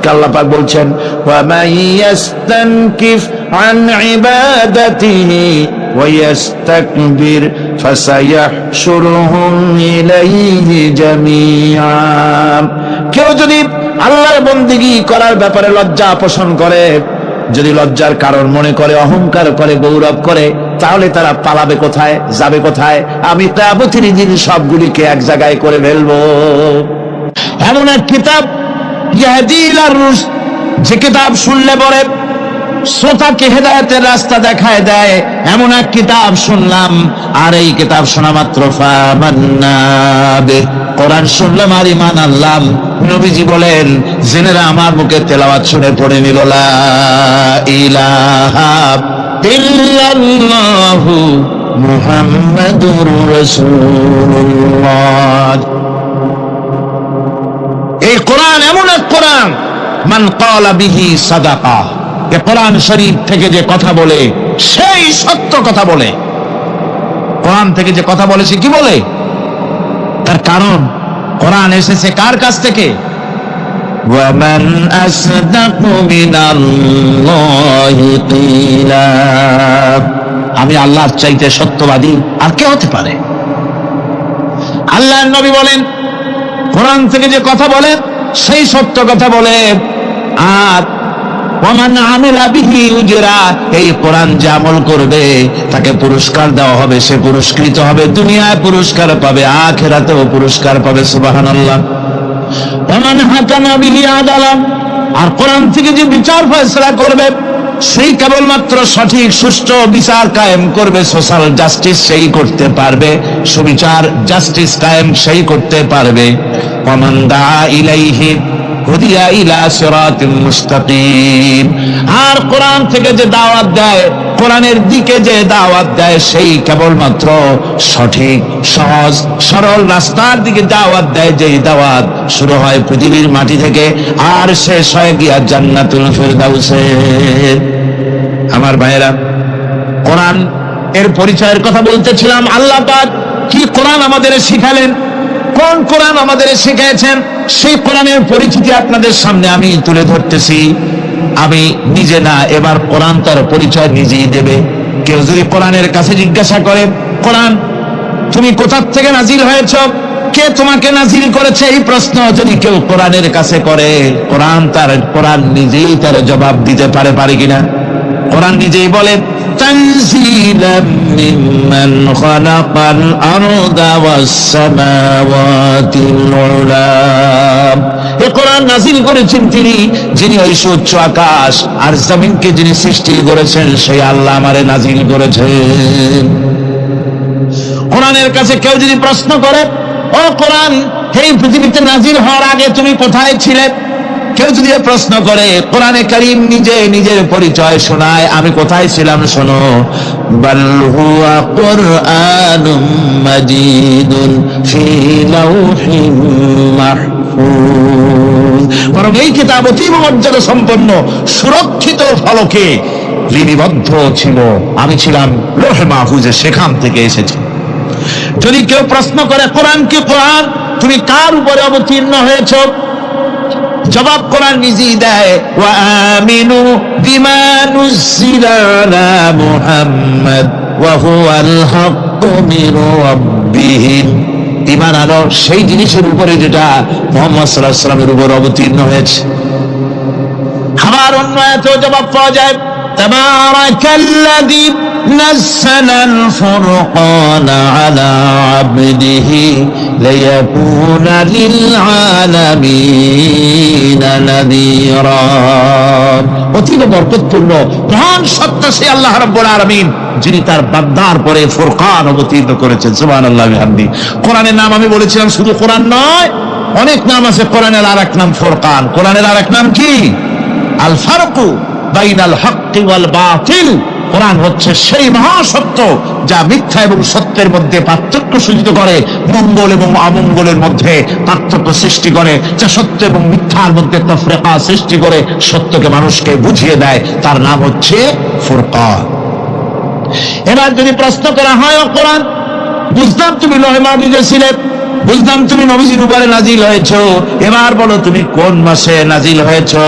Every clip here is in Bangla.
উম্মতকে আল্লাহ পাক বলছেন ওয়া মাইয়াস্তানকিফ আন ইবাদাতিহি ওয়া ইস্তাকবির ফাসায়াহশুরুহুম ইলাইহি জামিআ। কেউ যদি আল্লাহর বন্দেগী করার ব্যাপারে লজ্জা পোষণ করে, যদি লজ্জার কারণ মনে করে, অহংকার করে, গৌরব করে, তাহলে তারা পালাবে কোথায়, যাবে কোথায়? আমি কিয়ামতের দিন সবগুলিকে এক জায়গায় করে ফেলবো। এমন এক কিতাব ইয়াহদি ইলা রুশদ, যে কিতাব শুনলে পরে শ্রোতাকে হেদায়েতের রাস্তা দেখায় দেয়, এমন এক কিতাব শুনলাম। আর এই কিতাব শোনা মাত্র ফামান্না বিহি, কোরআন শুনলাম আর ঈমান আনলাম। নবীজি বলেন, জেনেরা আমার মুখে তেলাওয়াত শুনে পড়ে নিল লা ইলাহা ইল্লাল্লাহু মুহাম্মাদুর রাসূলুল্লাহ। এই কোরআন এমন এক কোরআন, মান ক্বালা বিহি সাদাকা, এই কোরআন শরীফ থেকে যে কথা বলে সেই সত্য কথা বলে। কোরআন থেকে যে কথা বলে সে কি বলে? তার কারণ কোরআন এসেছে কার কাছ থেকে? ওয়া মান আসদাকু মিনাল্লাহি কিলা, আমি আল্লাহর চাইতে সত্যবাদী আর কে হতে পারে? আল্লাহর নবী বলেন, কোরআন থেকে যে কথা বলে সেই সত্য কথা বলে। আর ওয়ামান আমিলা বিহি উজরা, এই কোরআন যে আমল করবে তাকে পুরস্কার দেওয়া হবে, সে পুরস্কৃত হবে, দুনিয়ায় পুরস্কার পাবে, আখিরাতেও পুরস্কার পাবে। সুবহানাল্লাহ। ওয়ামান হাকামা বিহি আদালা, আর কোরআন থেকে যে বিচার ফয়সালা করবে সেই কেবলমাত্র সঠিক সুষ্ঠু বিচার কায়েম করবে, সোশ্যাল জাস্টিস সেই করতে পারবে, সুবিচার জাস্টিস কায়েম সেই করতে পারবে। ওয়ামান দাআ ইলাইহি হুদিয়া ইলা সিরাতিল মুস্তাকিম, আর কোরআন থেকে যে দাওয়াত দেয়, কোরআনের দিকে যে দাওয়াত দেয় সেই কেবলমাত্র সঠিক সহজ সরল রাস্তার দিকে দাওয়াত দেয়, যেই দাওয়াত শুরু হয় পৃথিবীর মাটি থেকে আর শেষ হয় গিয়া জান্নাতুল ফিরদাউসে। আমার ভাইয়েরা, কোরআন এর পরিচয়ের কথা বলতেছিলাম। আল্লাহ পাক কি কোরআন আমাদের শিখালেন, কোন কোরআন আমাদের শিখিয়েছেন, সেই কোরআনের পরিচিতি আপনাদের সামনে আমি তুলে ধরতেছি। আমি নিজে না, এবার কোরআন তার পরিচয় নিজেই দেবে। কেউ যদি কোরআনের কাছে জিজ্ঞাসা করে, কোরআন তুমি কোথা থেকে নাজিল হয়েছ, কে তোমাকে নাজিল করেছে, এই প্রশ্ন যদি কেউ কোরআনের কাছে করে, কোরআন নিজেই তার জবাব দিতে পারে কিনা? কোরআন নিজেই বলে, তানজিলাম মিম্মান খালাকাল আরদা ওয়াস সামাওয়াতিল উলা, এই কোরআন নাজিল করেছেন তিনি, যিনি ওই উচ্চ আকাশ আর জমিনকে যিনি সৃষ্টি করেছেন, সেই আল্লাহ আমারে নাজিল করেছেন। কোরআনের কাছে কেউ যদি প্রশ্ন করে, ও কোরআন, এই পৃথিবীতে নাজিল হওয়ার আগে তুমি কোথায় ছিলে? কেউ যদি প্রশ্ন করে, কোরআনে কারীম নিজে নিজের পরিচয় শোনায়, আমি কোথায় ছিলাম শোনো। বাল হুয়া কুরআনুম মাজিদুন ফি লাউহিম মাহফুজ, বরং এই কিতাব অতীব মর্যাদা সম্পন্ন সুরক্ষিত ফলকে লিপিবদ্ধ ছিল, আমি ছিলাম লৌহে মাহফুজে, সেখান থেকে এসেছি। যদি কেউ প্রশ্ন করে, কোরআন কি, কোরআন তুমি কার উপরে অবতীর্ণ হয়েছ, জবাব কোরআন নিজেই দেয়, ওয়া আমিনু বিমা নুযিলা আলা মুহাম্মাদ ওয়া হুয়াল হাক্কু মির রাব্বিহিম, ঈমান আনো সেই জিনিসের উপরে যেটা মুহাম্মদ সাল্লাল্লাহু আলাইহি ওয়াসাল্লামের উপর অবতীর্ণ হয়েছে। আবার অন্য আয়াতেও জবাব পাওয়া যায়, তাবারাকাল্লাযী নাযালাল ফুরকানা আলা আবদিহি লিয়াকুনা লিল আলামিনা নাযীরা, অতীব বরকতপূর্ণ মহান সত্তা সেই আল্লাহ রাব্বুল আলামিন, যিনি তার বান্দার পরে ফুরকান অবতীর্ণ করেছেন। সুবহানাল্লাহ বিহামদি। কোরআনের নাম আমি বলেছিলাম শুধু কোরআন নয়, অনেক নাম আছে। কোরআনের আরেক নাম ফুরকান। কোরআনের আরেক নাম কি? আল ফারকু বাইনাল হক্কি ওয়াল বাতিল। কোরআন হচ্ছে সেই মহাসত্য যা মিথ্যা এবং সত্যের মধ্যে পার্থক্য সূচিত করে, মঙ্গল এবং অমঙ্গলের মধ্যে পার্থক্য সৃষ্টি করে, যা সত্য এবং মিথ্যার মধ্যে তাফরিকা সৃষ্টি করে, সত্যকে মানুষকে বুঝিয়ে দেয়, তার নাম হচ্ছে ফুরকান। এবার যদি প্রশ্ন করা হয়, কোরআন বুঝলাম তুমি লৌহে মাহফুজে ছিলে, বুঝলাম তুমি নবীজির উপরে নাজিল হয়েছো, এবার বলো তুমি কোন মাসে নাজিল হয়েছো?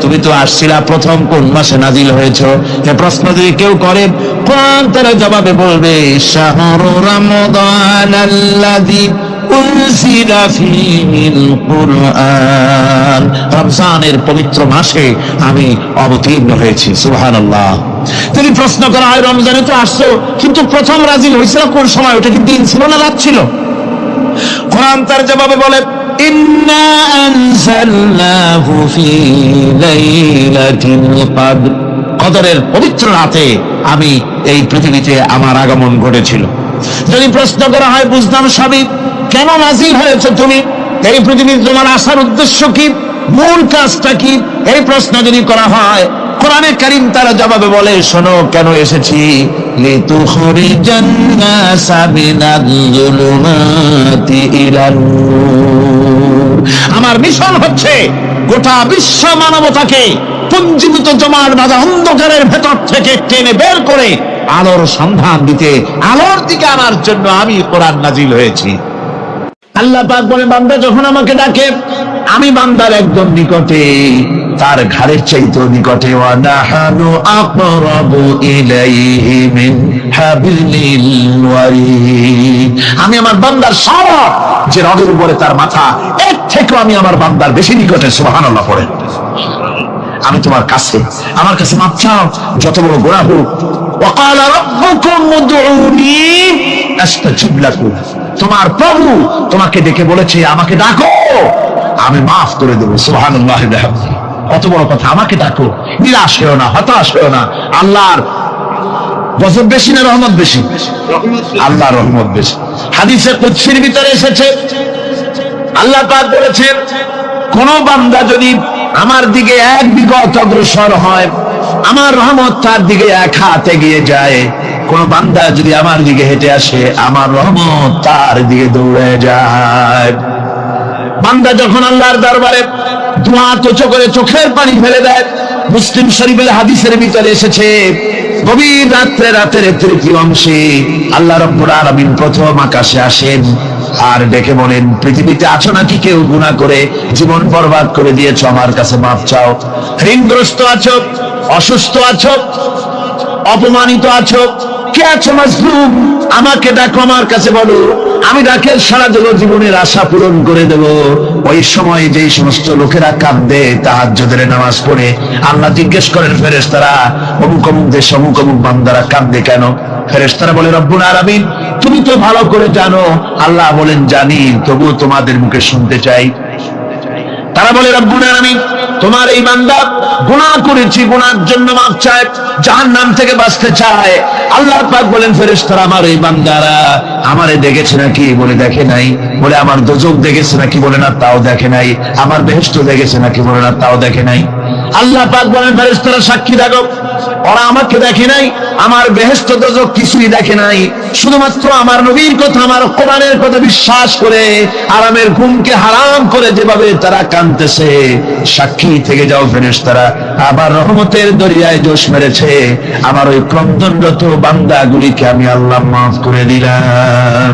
তুমি তো আসছিলা প্রথম কোন মাসে নাজিল হয়েছো? এ প্রশ্ন যদি কেউ করে, কোরআন তার জবাবে বলবে শাহরু রমাদান আল্লাযী উনজিলা ফীহিল কুরআন, রমজানের পবিত্র মাসে আমি অবতীর্ণ হয়েছি। সুবহানাল্লাহ। যদি প্রশ্ন করা হয় রমজানে তো আসছো, কিন্তু প্রথম নাজিল হয়েছিল কোন সময়? ওটা কি দিন ছিল না রাত ছিল? কোরআন তার জবাবে বলে ইন্না আনজালনাহু ফী লাইলাতিল কদর, কদরের পবিত্র রাতে আমি এই পৃথিবীতে আমার আগমন ঘটেছিল। যদি প্রশ্ন করা হয় বুঝলাম সবই, কেন নাজিল হয়েছে তুমি? এই পৃথিবীতে তোমার আসার উদ্দেশ্য কি, মূল কাজটা কি? এই প্রশ্ন যদি করা হয়, কোরআনে কারীম তার জবাবে বলে শোনো কেন এসেছি, লিতুখরিজান নাসা মিনাজ-জুলুমাতি ইলান নূর। আমার মিশন হচ্ছে গোটা বিশ্ব মানবতাকে পুঞ্জীভূত জমাট বাঁধা অন্ধকারের ভেতর থেকে টেনে বের করে আলোর সন্ধান দিতে, আলোর দিকে আনার জন্য আমি কোরআন নাজিল হয়েছি। আল্লাহ পাক বলে বান্দা যখন আমাকে ডাকে, আমি বান্দার একদম নিকটে, তার ঘাড়ের চাইতেও নিকটে। ওয়া নাহানু আকরাবু ইলাইহি মিন হাবিলিল ওয়ারিদ, আমি আমার বান্দার সারা যে রগের উপরে তার মাথা, এর থেকে আমি আমার বান্দার বেশি নিকটে। সুবহানাল্লাহ পড়ে। আমি তোমার কাছে, আমার কাছে মাপ চাও, যত বড় গোনাহ হোক। ওয়া ক্বালা রাব্বুকুম উদউনি আস্তাজিব লাকুম, তোমার প্রভু তোমাকে ডেকে বলেছে আমাকে ডাকো, আমি মাফ করে দেবো। সুবহানাল্লাহ। কত বড় কথা, আমাকে ডাকো, নিরাশ হও না, হতাশ হও না। আল্লাহর গজব বেশি না রহমত বেশি? আল্লাহর রহমত বেশি। হাদিসে কুদসির ভিতরে এসেছে, আল্লাহ পাক বলেছেন কোন বান্দা যদি আমার দিকে এক বিগত অগ্রসর হয়, আমার রহমত তার দিকে এক হাত এগিয়ে যায়। কোন বান্দা যদি আমার দিকে হেঁটে আসে, আমার রহমত তার দিকে দৌড়ে যায়। বান্দা যখন আল্লাহর দরবারে দু হাত উঁচু করে চোখের পানি ফেলে দেয়, মুসলিম শরীফের হাদিসের ভিতরে এসেছে গভীর রাত্রে, রাতের তৃতীয় অংশে আল্লাহ রাব্বুল আলামিন প্রথম আকাশে আসেন আর ডেকে বলেন পৃথিবীতে আছো নাকি কেউ গুনাহ করে জীবন বরবাদ করে দিয়েছো, আমার কাছে মাফ চাও। ঋণগ্রস্ত আছো, অসুস্থ আছো, অপমানিত আছো, কে আছো মাজলুম, আমাকে ডাকো, আমার কাছে বলো, আমি ডাকে সারা দেবো, জীবনের আশা পূরণ করে দেব। ওই সময় যেই সমস্ত লোকেরা কাঁদে তাহাজ্জুদের নামাজ পড়ে, আল্লাহ জিজ্ঞেস করেন ফেরেশতারা, অমুক অমুক দেশ অমুক অমুক বান্দারা কাঁদে কেন? ফেরেশতারা বলে রব্বুল আলামিন তুমি তো ভালো করে জানো। আল্লাহ বলেন জানি, তবুও তোমাদের মুখে শুনতে চাই। তারা বলে রব্বুল আলামিন তোমার এই বান্দা গুনাহ করেছি, গুনার জন্য মাফ চায়, জাহান্নাম থেকে বাঁচতে চায়। আল্লাহ পাক বলেন ফেরেশতারা আমার এই বান্দারা আমারে দেখেছে নাকি? বলে দেখে নাই। বলে আমার দোজখ দেখেছে নাকি? বলে না, তাও দেখে নাই। আমার বেহেশত দেখেছে নাকি? বলে না, তাও দেখে নাই। আল্লাহ পাক বলেন ফেরেশতারা সাক্ষী থাকো, ওরা আমাকে দেখে নাই, আমার বেহেশত দোজখ কিছুই দেখে নাই, শুধুমাত্র আমার নবীর কথা, আমার কোরআনের কথা বিশ্বাস করে আরামের ঘুমকে হারাম করে যেভাবে তারা কাঁদতেছে, সাক্ষী থেকে যাও ফেরেশতারা, আবার রহমতের দরিয়ায় জোশ মেরেছে আমার ওই ক্রন্দনরত বান্দাগুলিকে আমি আল্লাহ মাফ করে দিলাম।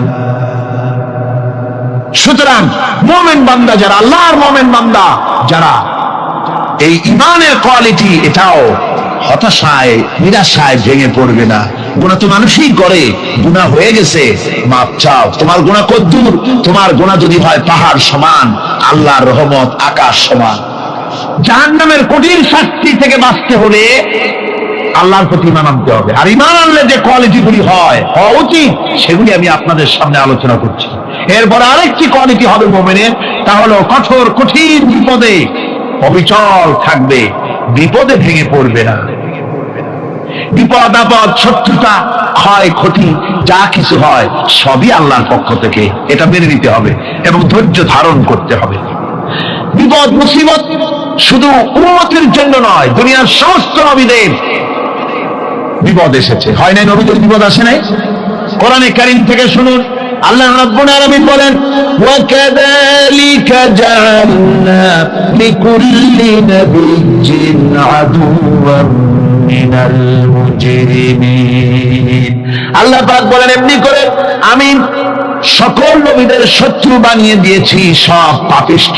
সুতরাং মুমিন বান্দা যারা, আল্লাহর মুমিন বান্দা যারা, এই ঈমানের কোয়ালিটি, এটাও হতাশায় নিরাশায় ভেঙে পড়বে না। গুনাহ তো মানুষই করে, গুনাহ হয়ে গেছে মাপ চাও। তোমার গুনাহ কদ্দূর? তোমার গুনাহ যদি হয় পাহাড় সমান, আল্লাহর রহমত আকাশ সমান। জাহান্নামের কঠিন শাস্তি থেকে বাঁচতে হলে আল্লাহর প্রতি ঈমান আনতে হবে। আর ঈমান আনলে যে কোয়ালিটিগুলি হওয়া উচিত, সেগুলি আমি আপনাদের সামনে আলোচনা করছি। এরপর আরেকটি কোয়ালিটি হবে মুমিনের, তা হলো কঠোর কঠিন বিপদে অবিচল থাকবে, বিপদে ভেঙে পড়বে না। বিপদ আপদ, শত্রুতা, ক্ষয় ক্ষতি যা কিছু হয় সবই আল্লাহর পক্ষ থেকে, এটা মেনে নিতে হবে এবং ধৈর্য ধারণ করতে হবে। বিপদ মুসিবত শুধু উম্মতের জন্য নয়, দুনিয়ার সমস্ত নবীদের বিপদ এসেছে, হয় নাই? নবীদের বিপদ আসে নাই? কোরআনে কারীম থেকে শুনুন, আল্লাহ রাব্বুল আলামিন বলেন ওয়া কাযালিকা জাআলনা লিকুল্লি নাবিয়্যিন আদুওয়ান মিনাল মুজরিমিন। আল্লাহ পাক বলেন এমনি করে আমি সকল নবীদের শত্রু বানিয়ে দিয়েছি সব পাপিষ্ঠ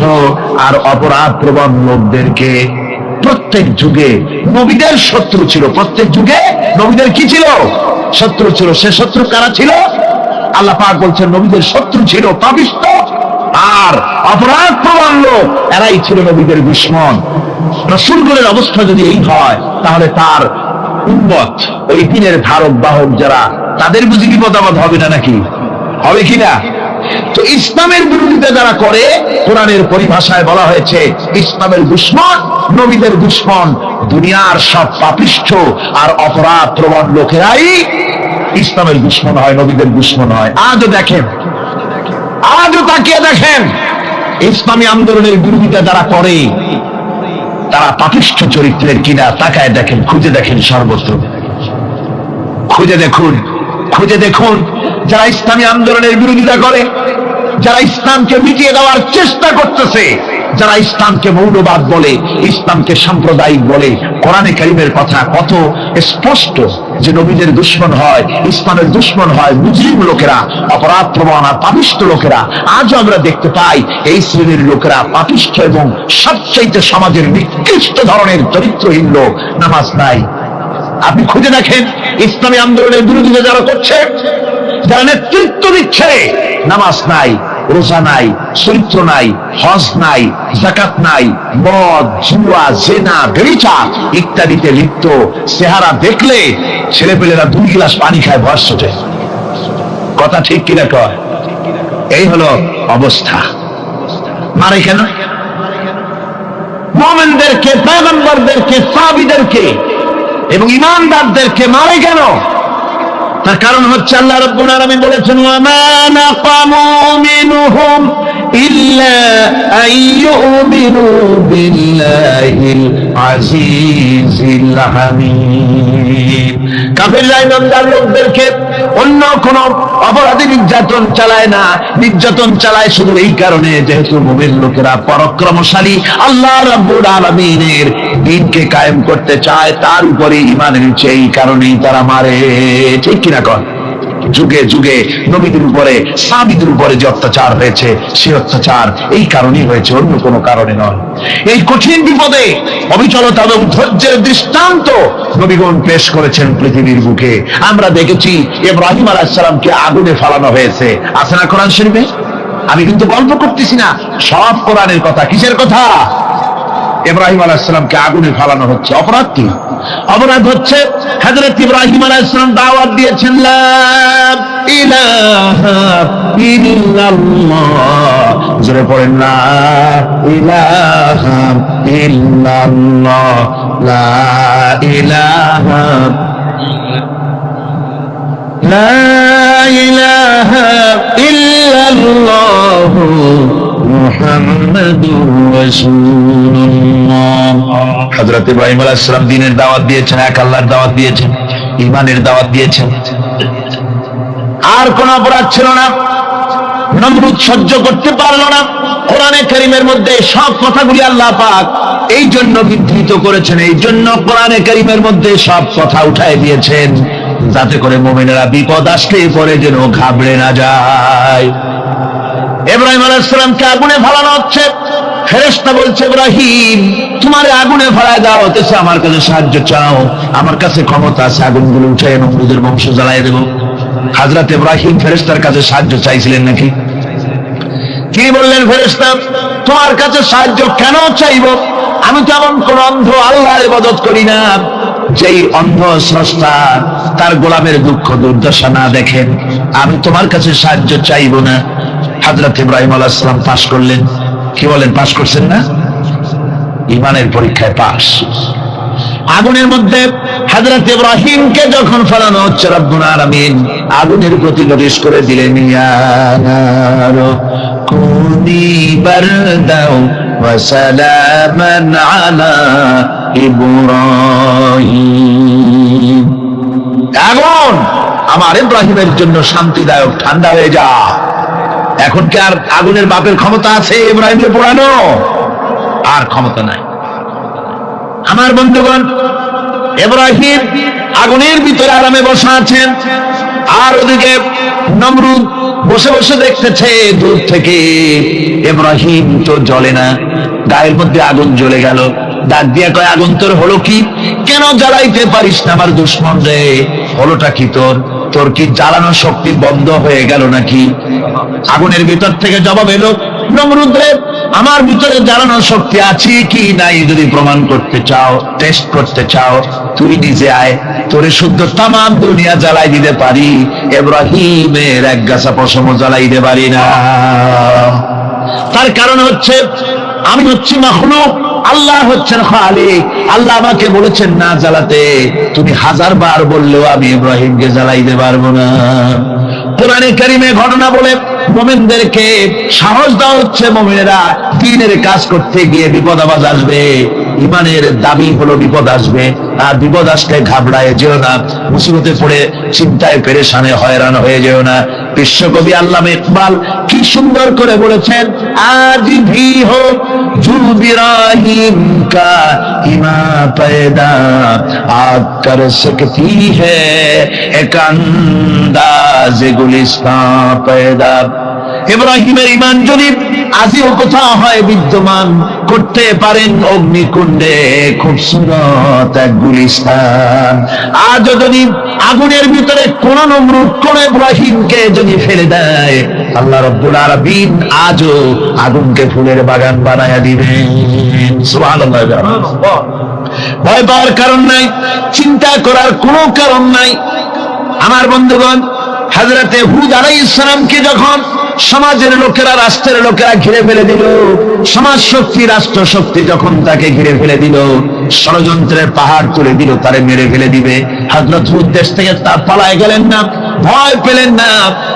আর অপরাধ প্রবণ লোকদেরকে। প্রত্যেক যুগে নবীদের শত্রু ছিল, প্রত্যেক যুগে নবীদের কি ছিল? শত্রু ছিল। সে শত্রু কারা ছিল? আল্লাহ পাক বলছেন নবীদের শত্রু ছিল পাপিষ্ঠ আর অপরাধ প্রবণ লোক, এরাই ছিল নবীদের দুশমন। রাসূলগণের অবস্থা যদি এই হয়, তাহলে তার উম্মত, ওই দিনের ধারক বাহক যারা, তাদের বুঝি বিপদাবাদ হবে না নাকি? হবে কিনা? তো ইসলামের বিরোধিতা যারা করে, কোরআনের পরিভাষায় বলা হয়েছে ইসলামের দুশমন, নবীদের দুশমন। দুনিয়ার সব পাপিষ্ঠ আর অপরাধ প্রবণ লোকেরাই ইসলামের দুশমন হয়, নবীদের দুশমন হয়। আজও দেখেন, আজও তাকিয়ে দেখেন, ইসলামী আন্দোলনের বিরোধিতা যারা করে তারা পাপিষ্ঠ চরিত্রের কিনা তাকায় দেখেন, খুঁজে দেখেন, সর্বত্র খুঁজে দেখুন, খুঁজে দেখুন। যারা ইসলামী আন্দোলনের বিরোধিতা করে, যারা ইসলামকে মিটিয়ে দেওয়ার চেষ্টা করতেছে, যারা ইসলামকে মৌলবাদ বলে, ইসলামকে সাম্প্রদায়িক বলে, কোরআনে কারীমের কথা কত স্পষ্ট যে নবীদের দুশমন হয়, ইসলামের দুশমন হয় মুজরিম লোকেরা, অপরাধ প্রবণ আর পাপিষ্ঠ লোকেরা। আজও আমরা দেখতে পাই এই শ্রেণীর লোকেরা পাপিষ্ঠ এবং সবচাইতে সমাজের নিকৃষ্ট ধরনের চরিত্রহীন লোক। নামাজ নাই। আপনি খুঁজে দেখেন ইসলামী আন্দোলনের বিরোধিতা যারা করছে, যারা নেতৃত্ব দিচ্ছে, নামাজ নাই, রোজা নাই, চরিত্র নাই, হজ নাই, যাকাত নাই, মদ, জুয়া, জেনা, ব্যভিচার ইত্যাদিতে লিপ্ত। চেহারা দেখলে ছেলেপেলেরা 2 গ্লাস পানি খায়, ভর ছোটে। কথা ঠিক কিনা কয়? এই হলো অবস্থা। মারে কেন? মুমিনদেরকে, পয়গম্বরদেরকে, সাহাবীদেরকে এবং ঈমানদারদেরকে মারে কেন? তার কারণ হচ্ছে আল্লাহ রাব্বুল আলামিন বলেছেন ওয়া মা নাকামু মিনহুম ইল্লা আইয়ুমিনু বিল্লাহিল আজিজিল হামিদ। কাফিররা ঈমানদার লোকদেরকে অন্য কোন অপরাধী নির্যাতন চালায় না, নির্যাতন চালায় শুধু এই কারণে যেহেতু মুমিন লোকেরা পরাক্রমশালী, আল্লাহ রাব্বুল আলামিনের দ্বীনকে কায়েম করতে চায়, তার উপরে ঈমান এনেছে, এই কারণেই তারা মারে। ঠিক কিনা কন? যুগে যুগে নবীদের উপরে, সাহাবীদের উপরে যে অত্যাচার হয়েছে, সে অত্যাচার এই কারণেই হয়েছে, অন্য কোনো কারণে নয়। এই কঠিন বিপদে অবিচলতা এবং ধৈর্যের দৃষ্টান্ত নবীগণ পেশ করেছেন পৃথিবীর বুকে। আমরা দেখেছি ইব্রাহিম আলাইহিস সালামকে আগুনে ফালানো হয়েছে, আছে না কোরআন শরীফে? আমি কিন্তু গল্প করতেছি না, সব কোরআনের কথা। কিসের কথা? ইব্রাহিম আলাইহিস সালামকে আগুনে ফালানো হচ্ছে। অপরাধ কি? অপরাধ হচ্ছে হযরত ইব্রাহিম আলাইহিস সালাম দাওয়াত দিয়েছেন লা ইলাহা ইল্লাল্লাহ। জোরে পড়েন লা ইলাহা ইল্লাল্লাহ, লা ইলাহা লা ইলাহা ইল্লাল্লাহ মুহাম্মাদুর রাসূলুল্লাহ। হযরত ইব্রাহিম আলাইহিস সালাম দ্বীনের দাওয়াত দিয়েছেন, এক আল্লাহর দাওয়াত দিয়েছেন, ঈমানের দাওয়াত দিয়েছেন। আর কোন অপরাধ ছিল না। নমরুদ সহ্য করতে পারল না। কোরআনে কারীমের মধ্যে সব কথাগুলি আল্লাহ পাক এই জন্য বিধৃত করেছেন, এই জন্য কোরআনে কারীমের মধ্যে সব কথা উঠায় দিয়েছেন, যাতে করে মুমিনেরা বিপদ আসলে পরে যেন ঘাবড়ে না যায়। ইব্রাহিম আলাইহিস সালামকে আগুনে ফালানো হচ্ছে। ফেরেশতা বলছে ইব্রাহিম তোমারে আগুনে ফালায় দেওয়া হতেছে, আমার কাছে সাহায্য চাও, আমার কাছে ক্ষমতা আছে, আগুনগুলো উঠায় নমরুদের বংশ জ্বালায় দেব। হযরত ইব্রাহিম ফেরেশতার কাছে সাহায্য চাইছিলেন নাকি? কি বললেন ফেরেশতা? তোমার কাছে সাহায্য কেন চাইব? আমি তো এমন কোন অন্ধ আল্লাহর ইবাদত করি না যেই অন্ধ স্রষ্টা তার গোলামের দুঃখ দুর্দশা না দেখেন। আমি তোমার কাছে সাহায্য চাইব না। হযরত ইব্রাহিম আলাইহিস সালাম পাশ করলেন। কি বলেন, পাশ করছেন না? ঈমানের পরীক্ষায় পাশ। আগুনের মধ্যে হযরত ইব্রাহিমকে যখন ফেলানো হচ্ছে, রব্বুল আলামিন আগুনের প্রতি নির্দেশ করে দিলেন ইয়া নারু কুনি বারদাও ওয়া সালামান আলা ইব্রাহিম। আগুন আমার ইব্রাহিমের জন্য শান্তিদায়ক, ঠান্ডা হয়ে যা। এখন কি আর আগুনের বাপের ক্ষমতা আছে ইব্রাহিমকে পোড়ানো? আর ক্ষমতা নাই। আমার বন্ধুগণ, ইব্রাহিম আগুনের ভিতরে আরামে বসা আছেন, আর ওদিকে নমরুদ বসে বসে দেখতেছে দূর থেকে ইব্রাহিম তো জ্বলে না, গায়ের মধ্যে আগুন জ্বলে গেল। ডাক দিয়া কয়, আগুন তোর হলো কি? কেন জ্বালাইতে পারিস না আমার দুশমন রে? হলোটা কি তোর? তোর কি জ্বালানোর শক্তি বন্ধ হয়ে গেল নাকি? আগুনের ভিতর থেকে জবাব এলো, নমরুদ রে, আমার ভিতরে জ্বালানোর শক্তি আছে কি নাই যদি প্রমাণ করতে চাও, টেস্ট করতে চাও, তুই নিজে আয়, তোরে শুদ্ধ তামাম দুনিয়া জ্বালাই দিতে পারি, ইব্রাহিমের এক গাছা পশম জ্বালাই দিতে পারি না। তার কারণ হচ্ছে আমি হচ্ছি মাখলুক, আল্লাহ হচ্ছেন খালিক। আল্লাহ আমাকে বলেছেন না জ্বালাতে, তুমি 1000 বার বললেও আমি ইব্রাহিমকে জ্বালাইতে পারবো না। কোরআনে কারিমে ঘটনা বলে মুমিনদেরকে সাহস দেওয়া হচ্ছে, মুমিনেরা দ্বীনের কাজ করতে গিয়ে বিপদ আবাজ আসবে, ইমানের দাবি হলো বিপদ আসবে, আর বিপদ আসলে ঘাবড়ায় যেও না, মুসিবতে পড়ে চিন্তায় পেরেশানে হয়রান হয়ে যেও না। বিশ্বকবি আল্লামা ইকবাল কি সুন্দর করে বলেছেন, আজ ভি হো জু ইব্রাহিম কা ইমা पैदा আগ কর सकती है एक अंदाज गुलिस्तां पैदा। ইব্রাহিমের ঈমান যদি আজিও কোথাও হয় বিদ্যমান, করতে পারেন অগ্নিকুণ্ডে খুবসুরত এক গুলিস্তান। আজ যদি আগুনের ভিতরে কোন নমরুদ কোন ইব্রাহিমকে যদি ফেলে দেয়, আল্লাহ রাব্বুল আলামিন আজও আগুনকে ফুলের বাগান বানায়া দিবেন। সুবহানাল্লাহ। ভয় পাওয়ার কারণ নাই, চিন্তা করার কোনো কারণ নাই। আমার বন্ধুগণ, হযরতে হুদ আলাইহিস সালামকে যখন সমাজের লোকেরা, রাষ্ট্রের লোকেরা ঘিরে ফেলে দিল, সমাজ শক্তি, রাষ্ট্র শক্তি যখন তাকে ঘিরে ফেলে দিল, ষড়যন্ত্রের পাহাড় তুলে দিল, তারে মেরে ফেলে দিবে, হযরত হুদ দেশ থেকে তার পালায় গেলেন না, ভয় পেলেন না।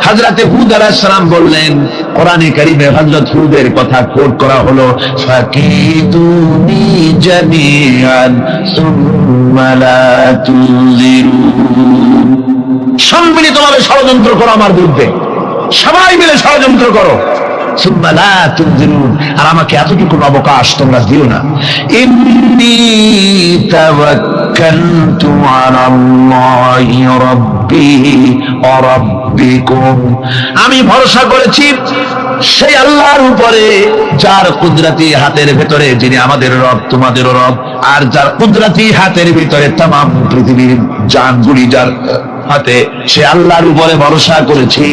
হযরতে হুদ আলাইহিস সালাম বললেন, কোরআনে কারীমে হযরত হুদের কথা কোট করা হলো, ফাকিদুনি জামিআন সুম্মা লা তুযিরুন। সম্মিলিতভাবে ষড়যন্ত্র করো আমার বিরুদ্ধে, সবাই মিলে ষড়যন্ত্র করো, সুম্মা লা তুযিরুন, আর আমাকে এতটুকু অবকাশ তোমরা দিও না। ইন্নী তাওয়াক্কালতু আলাল্লাহি রাব্বি ওয়া রাব্বিকুম, আমি ভরসা করেছি সেই আল্লাহর উপরে যার কুদরতি হাতের ভেতরে, যিনি আমাদের রব তোমাদেরও রব, আর যার কুদরতি হাতের ভিতরে তামাম পৃথিবীর জানগুলি যার হাতে, সে আল্লাহর উপরে ভরসা করেছি।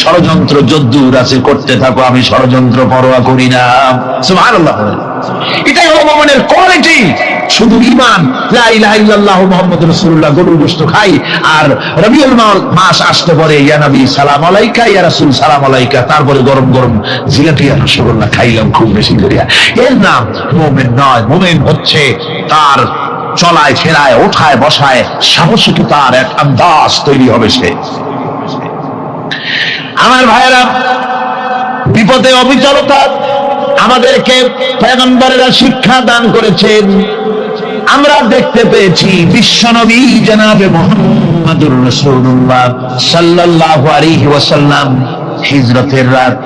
ষড়যন্ত্র যদ্দূর আছে করতে থাকো, আমি ষড়যন্ত্র পরোয়া করি না। সুবহানাল্লাহ। এটাই হলো মুমিনের কোয়ালিটি। শুধু ঈমান, লা ইলাহা ইল্লাল্লাহু মুহাম্মাদুর রাসূলুল্লাহ, গরুর গোশত খাই, আর রবিউল মাস আসতে পরে ইয়া নবী সালাম আলাইকা, ইয়া রাসূল সালাম আলাইকা, তারপরে গরম গরম জিলাপি আর রসগোল্লা খাইলাম খুব বেশি করিয়া, এর নাম মুমিন নয়। মুমিন হচ্ছে তার চলায় ফেরায়, ওঠায় বসায় সাহসিকতার এক আন্দাজ তৈরি হবে সে। আমার ভাইয়েরা, বিপদে অবিচলতা আমাদেরকে পয়গম্বরেরা শিক্ষা দান করেছেন। আমরা দেখতে পেয়েছি বিশ্বনবী জনাবে মুহাম্মদুর রাসূলুল্লাহ সাল্লাল্লাহু আলাইহি ওয়াসাল্লাম হিজরতের রাত,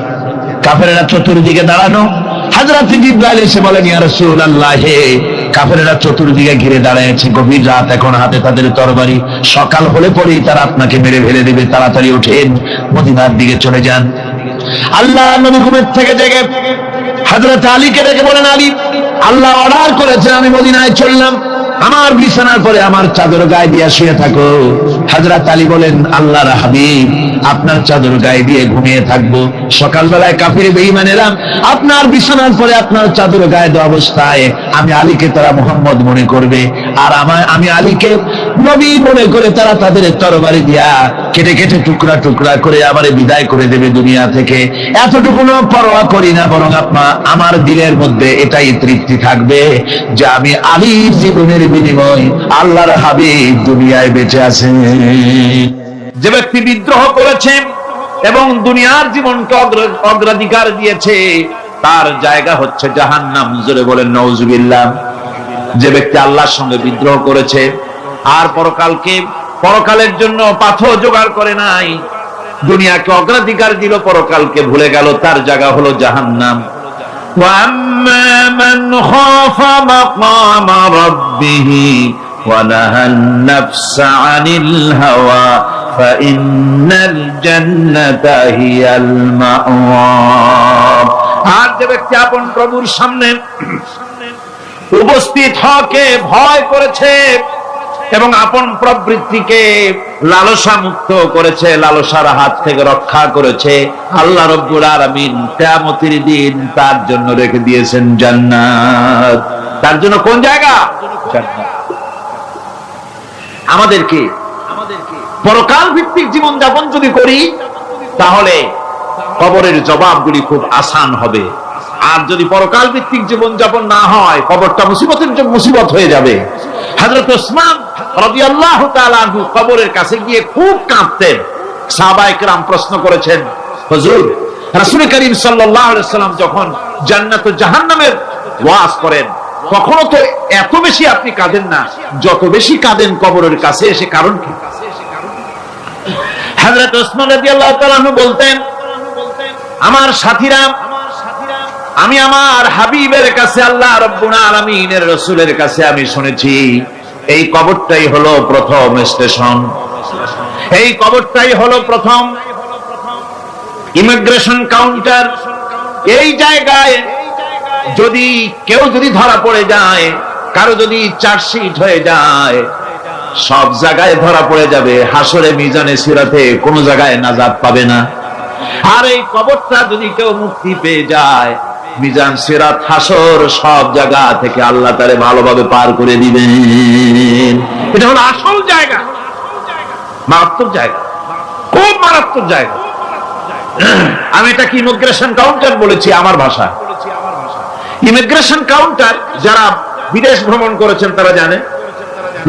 কাফেররা চতুর্দিকে দাঁড়ানো, হযরত জিবরাইল এসে বলেন, ইয়া রাসূলুল্লাহ, হে কাফেররা চতুর্দিকে ঘিরে দাঁড়িয়েছে, গভীর রাত, এখন হাতে তাদের তরবারি, সকাল হলে পরেই তারা আপনাকে মেরে ফেলে দেবে, তাড়াতাড়ি ওঠেন, মদিনার দিকে চলে যান। আল্লাহ নবী ঘুমের থেকে জেগে হযরত আলীকে ডেকে বলেন, আলী, আল্লাহ অর্ডার করেছেন আমি মদিনায় চললাম, আমার বিছানার পরে আমার চাদর গায়ে দিয়ে শুয়ে থাকো। হযরত আলী বলেন, আল্লাহর হাবিব, আপনার চাদর গায়ে দিয়ে ঘুমিয়ে থাকবো, সকালবেলায় কাফির বেঈমানেরা আপনার বিছানার পরে আপনার চাদর গায়ে দেওয়া অবস্থায় আমি আলীকে তারা মুহাম্মদ মনে করবে, আর আমি আলীকে নবী মনে করে তারা তাদের তরবারি দিয়া কেটে কেটে টুকরা টুকরা করে আমারে বিদায় করে দেবে দুনিয়া থেকে। এতটুকু পরোয়া করি না, বরং আমার দিলের মধ্যে এটাই তৃপ্তি থাকবে যে আমি আলীর জীবনের বিনিময় আল্লাহর হাবিব দুনিয়ায় বেঁচে আছেন। যে ব্যক্তি বিদ্রোহ করেছে এবং দুনিয়ার জীবনকে অগ্রাধিকার দিয়েছে, তার জায়গা হচ্ছে জাহান্নাম। জোরে বলেন নাউজুবিল্লাহ। যে ব্যক্তি আল্লাহর সঙ্গে বিদ্রোহ করেছে আর পরকালের জন্য পাথর জোগাড় করে নাই, দুনিয়াকে অগ্রাধিকার দিল, পরকালকে ভুলে গেল, তার জায়গা হলো জাহান্নাম। وَأَمَّا مَنْ خَافَ مَقَامَ رَبِّهِ ونهى النفس عن الهوى فإن الجنة هي المأوى আর যে ব্যক্তি আপন প্রভুর সামনে উপস্থিত হকে ভয় করেছে এবং আপন প্রবৃত্তিকে লালসা মুক্ত করেছে, লালসার হাত থেকে রক্ষা করেছে, আল্লাহ রাব্বুল আলামিন কিয়ামতের দিন তার জন্য রেখে দিয়েছেন জান্নাত। তার জন্য কোন জায়গা? জান্নাত। আমাদেরকে পরকাল ভিত্তিক জীবন যাপন যদি করি তাহলে কবরের জবাবগুলি খুব আসান হবে। আর যদি পরকাল ভিত্তিক জীবন যাপন না হয় কবরটা মুসিবত হয়ে যাবে। হযরত ওসমান রাদিয়াল্লাহু তাআলা আনহু কবরের কাছে গিয়ে খুব কাঁদতেন। সাহাবায়ে কেরাম প্রশ্ন করেছেন, হুজুর রাসূল করিম সাল্লাল্লাহু আলাইহি ওয়াসাল্লাম যখন জান্নাত ও জাহান্নামের ওয়াজ করেন কখনো তো এত বেশি আপনি কাঁদেন না, যত বেশি কাঁদেন কবরের কাছে এসে, কারণ কি? হযরত ওসমান রাদিয়াল্লাহু তাআলা আনহু বলতেন, আমার সাথীরা, আমি আমার হাবিবের কাছে আল্লাহ রাব্বুল আলামিনের রাসূলের কাছে আমি শুনেছি এই কবরটাই হলো প্রথম স্টেশন, এই কবরটাই হলো প্রথম ইমিগ্রেশন কাউন্টার। এই জায়গায় যদি কেউ ধরা পড়ে যায়, কারো যদি চার্জশিট হয়ে যায়, সব জায়গায় ধরা পড়ে যাবে, হাসরে মিজানে সিরাতে কোনো জায়গায় নাজাত পাবে না। আর এই কবরটা যদি কেউ মুক্তি পেয়ে যায়, মিজান সিরাত হাসর সব জায়গা থেকে আল্লাহ তারে ভালোভাবে পার করে দিবেন। এটা হলো আসল জায়গা, মারাত্মক জায়গা, খুব মারাত্মক জায়গা। আমি এটাকে ইমিগ্রেশন কাউন্টার বলেছি আমার ভাষায়। ইমিগ্রেশন কাউন্টার যারা বিদেশ ভ্রমণ করেছেন তারা জানেন।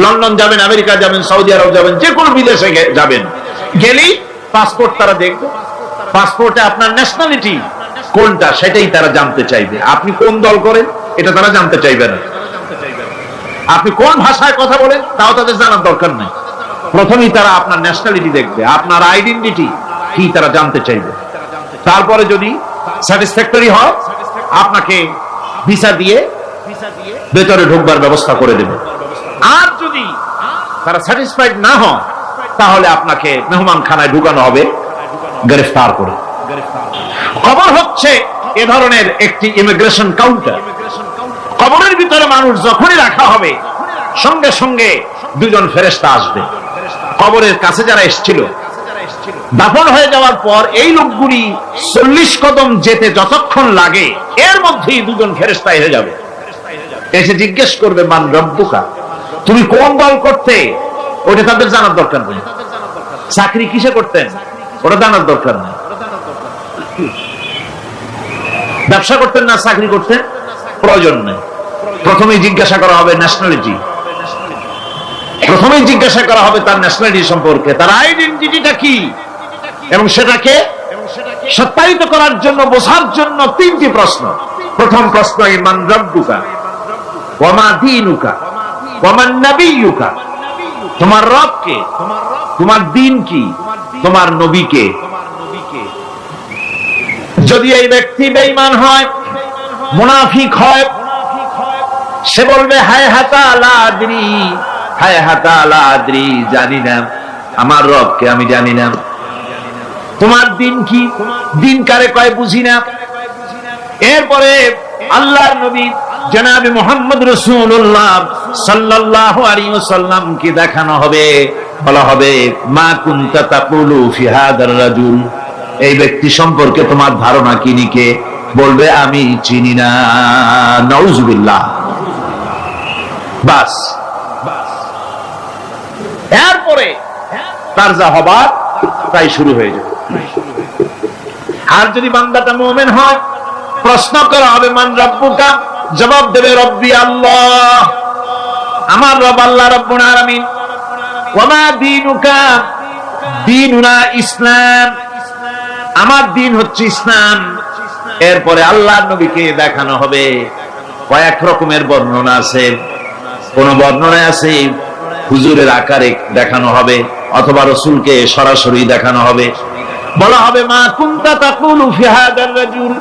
লন্ডন যাবেন, আমেরিকা যাবেন, সৌদি আরব যাবেন, যে কোনো বিদেশে যাবেন, গেলেই পাসপোর্ট তারা দেখবে। পাসপোর্টে আপনার ন্যাশনালিটি কোনটা সেটাই তারা জানতে চাইবে। আপনি কোন দল করেন এটা তারা জানতে চাইবে না। আপনি কোন ভাষায় কথা বলেন তাও তাদের জানার দরকার নেই। প্রথমেই তারা আপনার ন্যাশনালিটি দেখবে, আপনার আইডেন্টিটি কি তারা জানতে চাইবে। তারপরে যদি স্যাটিসফ্যাক্টরি হয় আপনাকে ভিসা দিয়ে ভেতরে ঢোকবার ব্যবস্থা করে দেবে। আর যদি তারা স্যাটিসফাইড না হয় তাহলে আপনাকে মেহমানখানায় ঢুকানো হবে গ্রেফতার করে। কবর হচ্ছে এ ধরনের একটি ইমিগ্রেশন কাউন্টার। কবরের ভিতরে মানুষ যখনই রাখা হবে সঙ্গে সঙ্গে দুজন ফেরেশতা আসবে। কবরের কাছে যারা এসেছিল দাফন হয়ে যাওয়ার পর এই লোকগুলি 40 কদম যেতে যতক্ষণ লাগে এর মধ্যেই দুজন ফেরেশতা এসে যাবে, এসে জিজ্ঞেস করবে, মান রব্বুকা, তুমি কোন দল করতে? ওটা তাদের জানার দরকার নেই। চাকরি কিসে করতেন ওটা জানার দরকার নেই। ব্যবসা করতেন না চাকরি করতেন প্রয়োজন নেই। প্রথমেই জিজ্ঞাসা করা হবে ন্যাশনালিটি, প্রথমেই জিজ্ঞাসা করা হবে তার ন্যাশনালিটি সম্পর্কে, তার আইডেন্টিটিটা কি, এবং সেটাকে সত্যায়িত করার জন্য, বোঝার জন্য 3টি প্রশ্ন। প্রথম প্রশ্ন, মান রব্বুকা ওয়া মা দীনুকা ওয়া মান নাবিয়্যুকা, তোমার রব কে, তোমার দ্বীন কি, তোমার নবী কে। যদি এই ব্যক্তি বেঈমান হয়, মুনাফিক হয়, সে বলবে হায় হাতা লা আদরি, হায় হাতা লা আদরি, জানি না আমার রবকে, আমি জানি না। তোমার দিন কি, দিন কারে কয় বুঝি না। এরপরে আল্লাহর নবী জনাবে মুহাম্মদ রাসূলুল্লাহ সাল্লাল্লাহু আলাইহি ওয়াসাল্লাম কি দেখানো হবে, বলা হবে মা কুনতা তাকুলু ফি হাদার রাজুল, এই ব্যক্তি সম্পর্কে তোমার ধারণা কি নিকে, বলবে আমি চিনি না। নাউযুবিল্লাহ। বাস, এরপরে তার যা হবার তাই শুরু হয়ে যাবে। আর যদি বান্দাটা মুমিন হয়, প্রশ্ন করা হবে মান রব্বুকা, জবাব দেবে রব্বি আল্লাহ, আমার রব আল্লাহ রাব্বুল আলামিন। ওয়া মা দীনুকা, দীনুনা ইসলাম, আমার দিন হচ্ছে ইসলাম। এরপরে আল্লাহর নবীকে দেখানো হবে। কয়েক রকমের বর্ণনা আছে, কোন বর্ণনায় আছে হুজুরের আকারে দেখানো হবে, অথবা রাসূলকে সরাসরি দেখানো হবে। বলা হবে মা কুনতা তাকুলু ফি হাদার রাজুল,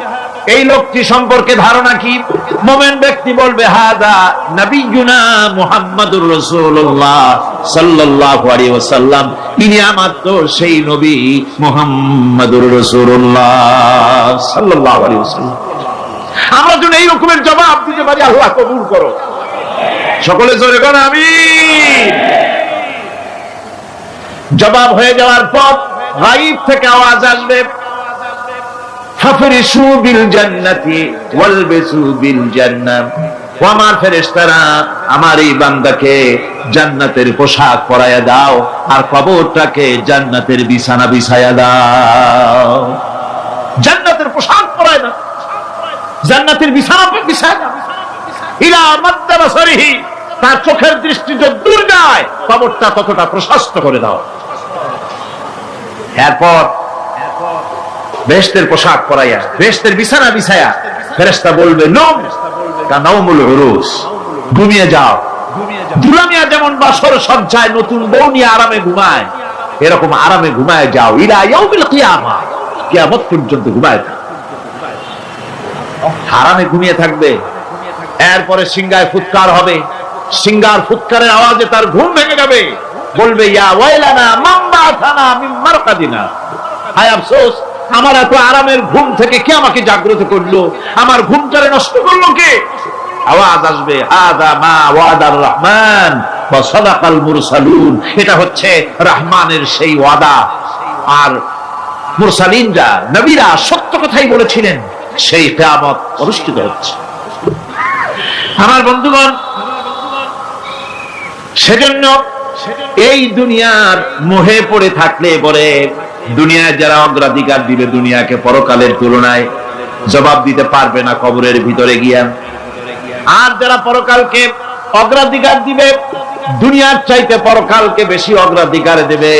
এই লোকটি সম্পর্কে ধারণা কি? মুমিন ব্যক্তি বলবে হাদা নবিয়ুনা মুহাম্মাদুর রাসূলুল্লাহ সাল্লাল্লাহু আলাইহি ওয়াসাল্লাম, ইনি আমার তো সেই নবী মুহাম্মাদুর রাসূলুল্লাহ সাল্লাল্লাহু আলাইহি ওয়াসাল্লাম। আমরা যদি এই রকমের জবাব দিতে পারি, আল্লাহ কবুল করো। সকলে জোরে বলেন আমিন। জবাব হয়ে যাওয়ার পর গায়ব থেকে আওয়াজ আসবে, ফাফরিশু বিল জান্নাতি ওয়ালবিসু বিল জান্নাহ। ও আমার ফেরেশতারা, আমার এই বান্দাকে জান্নাতের পোশাক পরায়া দাও আর কবরটাকে জান্নাতের বিছানা বিছায়া দাও। জান্নাতের পোশাক পরায় দাও, জান্নাতের বিছানা বিছায়া দাও। ইলা মাদ্দা বাসারিহি, তার চোখের দৃষ্টি যত দূর যায় কবরটা ততটা প্রশস্ত করে দাও। এরপর বেহেশতের পোশাক পরাইয়া বেহেশতের বিছানা বিছায়া ফেরেশতা বলবে নম কানাউমুল উরুস, ঘুমিয়ে যাও। দুলামিয়া যেমন বাসর সজ্জায় নতুন বউ নিয়ে আরামে ঘুমায়, এরকম আরামে ঘুমায় যাও। ইলা ইয়াউমিল কিয়ামা, কিয়ামত পর্যন্ত ঘুমায় থাকো, আরামে ঘুমিয়ে থাকবে। এরপরে সিংহায় ফুৎকার হবে, সিংহার ফুৎকারের আওয়াজে তার ঘুম ভেঙে যাবে। বলবে ইয়া ওয়াইলানা মান বা'থানা মিন মারকাদিনা, হায় আফসোস, আমার এত আরামের ঘুম থেকে কে আমাকে জাগ্রত করলো, আমার ঘুমটারে নষ্ট করলো কে? আওয়াজ আসবে হাযা মা ওয়াদার রহমান ওয়া সাদাকাল মুরসালুন, এটা হচ্ছে রহমানের সেই ওয়াদা, আর মুরসালিনরা নবীরা সত্য কথাই বলেছিলেন, সেই কিয়ামত অনুষ্ঠিত হচ্ছে। আমার বন্ধুগণ, সেজন্য এই দুনিয়ার মোহে পড়ে থাকলে পরে দুনিয়ায় যারা অগ্রাধিকার দিবে দুনিয়াকে পরকালের তুলনায়, জবাব দিতে পারবে না কবরের ভিতরে গিয়া। আর যারা পরকালকে অগ্রাধিকার দিবে, দুনিয়ার চাইতে পরকালকে বেশি অগ্রাধিকার দেবে,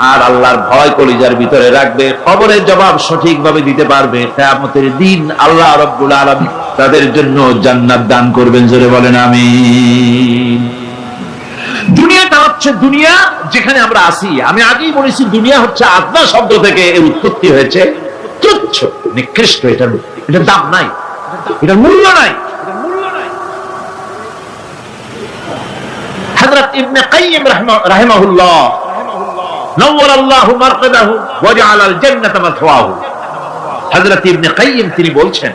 আর আল্লাহর ভয় কলিজার ভিতরে রাখবে, কবরের জবাব সঠিকভাবে দিতে পারবে, কিয়ামতের দিন আল্লাহ রাব্বুল আলামিন তাদের জন্য জান্নাত দান করবেন। জোরে বলেন আমিন। দুনিয়াটা হচ্ছে দুনিয়া যেখানে আমরা আছি। আমি আগেই বলেছি দুনিয়া হচ্ছে আদনা শব্দ থেকে এর উৎপত্তি হয়েছে, তুচ্ছ নিকৃষ্ট, এটার দাম নাই, এটার মূল্য নাই। হযরত ইবনে কাইয়িম রাহিমাহুল্লাহ নওয়ারাল্লাহু মারকাদাহু ওয়া জাআলাল জান্নাতা মাথওয়াহু, হযরত ইবনে কাইয়িম তিনি বলছেন,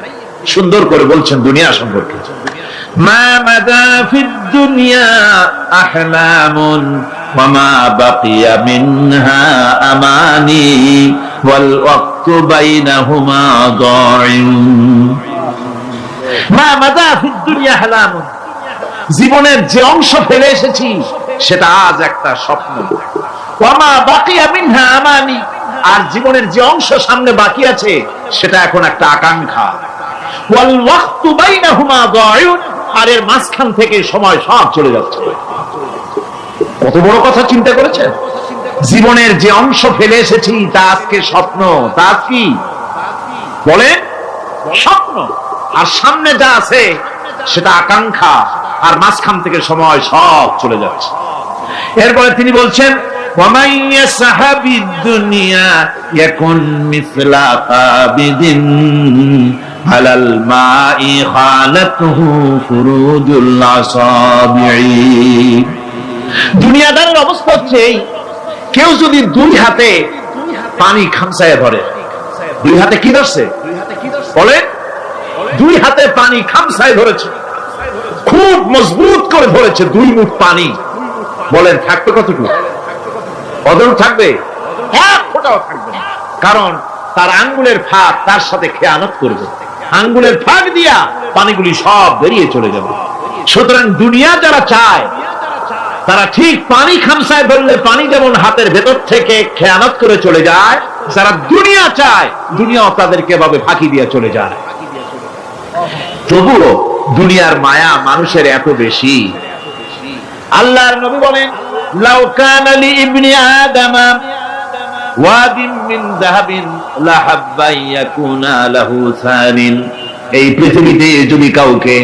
সুন্দর করে বলছেন দুনিয়া সম্পর্কে, মা মাদা ফিদ দুনিয়া আহলামুন ওয়া মা বাকিয়া মিনহা আমানি ওয়াল ওয়াক্তু বাইনাহুমা দাইম। মা মাদা ফিদ দুনিয়া আহলামুন, জীবনের যে অংশ ফেলে এসেছি সেটা আজ একটা স্বপ্ন। ওয়া মা বাকিয়া মিনহা আমানি, আর জীবনের যে অংশ সামনে বাকি আছে সেটা এখন একটা আকাঙ্ক্ষা। ওয়াল ওয়াক্তু বাইনাহুমা দাইম, আর এর মাঝখান থেকে সময় সব চলে যাচ্ছে। কত বড় কথা চিন্তা করেছেন? জীবনের যে অংশ ফেলে এসেছি তা আজকে স্বপ্ন, তা কি বলেন? স্বপ্ন। আর সামনে যা আছে সেটা আকাঙ্ক্ষা, আর মাঝখান থেকে সময় সব চলে যাচ্ছে। এরপরে তিনি বলছেন وَمَنْ يَسْحَبِ الدُّنْيَا يَكُنْ مِثْلَ قَابِضٍ عَلَى الْمَاءِ خَانَتْهُ فُرُوجُ الْأَصَابِعِ। দুনিয়াদারের অবস্থা হচ্ছে কেউ যদি দুই হাতে পানি খামসায় ধরে, দুই হাতে কি ধরছে বলে? দুই হাতে পানি খামসায় ধরেছে, খুব মজবুত করে ধরেছে, দুই মুঠ পানি, বলেন থাকবে কতটুকু? কতটুকু থাকবে? এক ফোঁটাও থাকবে না, কারণ তার আঙ্গুলের ফাঁক তার সাথে খেয়ানত করবে, আঙ্গুলের ফাঁক দিয়া পানিগুলি সব বেরিয়ে চলে যাবে। সুতরাং দুনিয়া যারা চায় তারা ঠিক পানি খামসায় ধরলে পানি যেমন হাতের ভেতর থেকে খেয়ানত করে চলে যায়, যারা দুনিয়া চায় দুনিয়াও তাদেরকে ভাবে ফাঁকি দিয়ে চলে যায়। তবুও দুনিয়ার মায়া মানুষের এত বেশি। আল্লাহর নবী বলেন লাউ কানা লি ইবনি আদামা ওয়াদিন মিন যাহাবিন লাহাব্বা ইয়াকুনা লাহু সানিন, এই পৃথিবীতে যদি কাউকে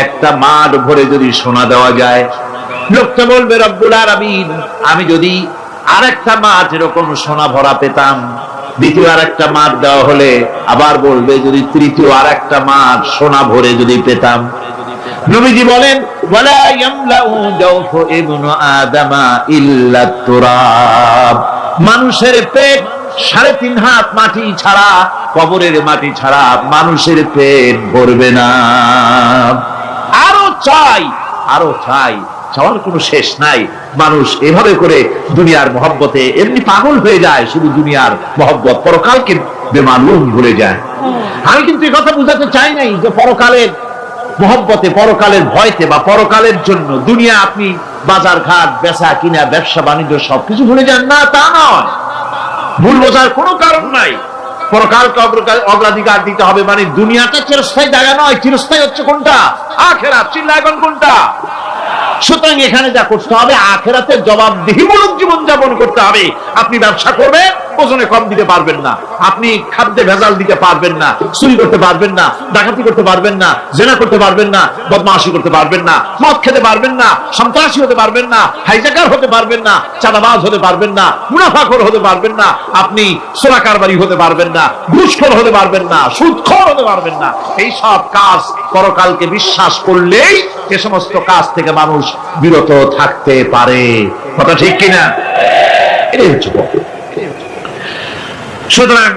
একটা মাঠ ভরে যদি সোনা দেওয়া যায়, লোকটা বলবে রব্বুল আলামিন আমি যদি আরেকটা মাঠ এরকম সোনা ভরা পেতাম দ্বিতীয় আর একটা মাঠ দেওয়া হলে আবার বলবে যদি তৃতীয় আর একটা মাঠ সোনা ভরে যদি পেতাম। নবীজি বলেন ওয়ালা ইয়ামলাউ জাওফু ইবনু আদামা ইল্লা তুরাব, মানুষের পেট 3.5 হাত মাটি ছাড়া, কবরের মাটি ছাড়া মানুষের পেট ভরবে না। আরো চাই, আরো চাই, চাওয়ার কোনো শেষ নাই। মানুষ এভাবে করে দুনিয়ার মহব্বতে এমনি পাগল হয়ে যায়, শুধু দুনিয়ার মহব্বত, পরকালকে বেমালুম ভুলে যায়। আমি কিন্তু এই কথা বুঝাতে চাই নাই যে পরকালের মহব্বতে, পরকালের ভয়তে বা পরকালের জন্য দুনিয়া আপনি বাজার ঘাট, বেচা কিনা, ব্যবসা বাণিজ্য সবকিছু ভুলে যান, না তা নয়। ভুল বোঝার কোনো কারণ নাই। পরকালকে অগ্রাধিকার দিতে হবে, মানে দুনিয়াটা চিরস্থায়ী জায়গা নয়। চিরস্থায়ী হচ্ছে কোনটা? আখিরাত। চিল্লা এখন কোনটা? সুতরাং এখানে যা করতে হবে, আখিরাতের জবাবদিহিমূলক জীবন যাপন করতে হবে। আপনি ব্যবসা করবেন, ওজনে কম দিতে পারবেন না, আপনি খাদ্যে ভেজাল দিতে পারবেন না, চুরি করতে পারবেন না, ডাকাতি করতে পারবেন না, জেনা করতে পারবেন না, বদমাশি করতে পারবেন না, মদ খেতে পারবেন না, সন্ত্রাসী হতে পারবেন না, হাইজাকার হতে পারবেন না, চাঁদাবাজ হতে পারবেন না, মুনাফাখোর হতে পারবেন না, আপনি সোনা কারবারি হতে পারবেন না, ঘুষখোর হতে পারবেন না, সুদখোর হতে পারবেন না। এই সব কাজ পরকালকে বিশ্বাস করলেই এ সমস্ত কাজ থেকে মানুষ বিরত থাকতে পারে। কথা ঠিক কিনা? এটাই হচ্ছে। সুতরাং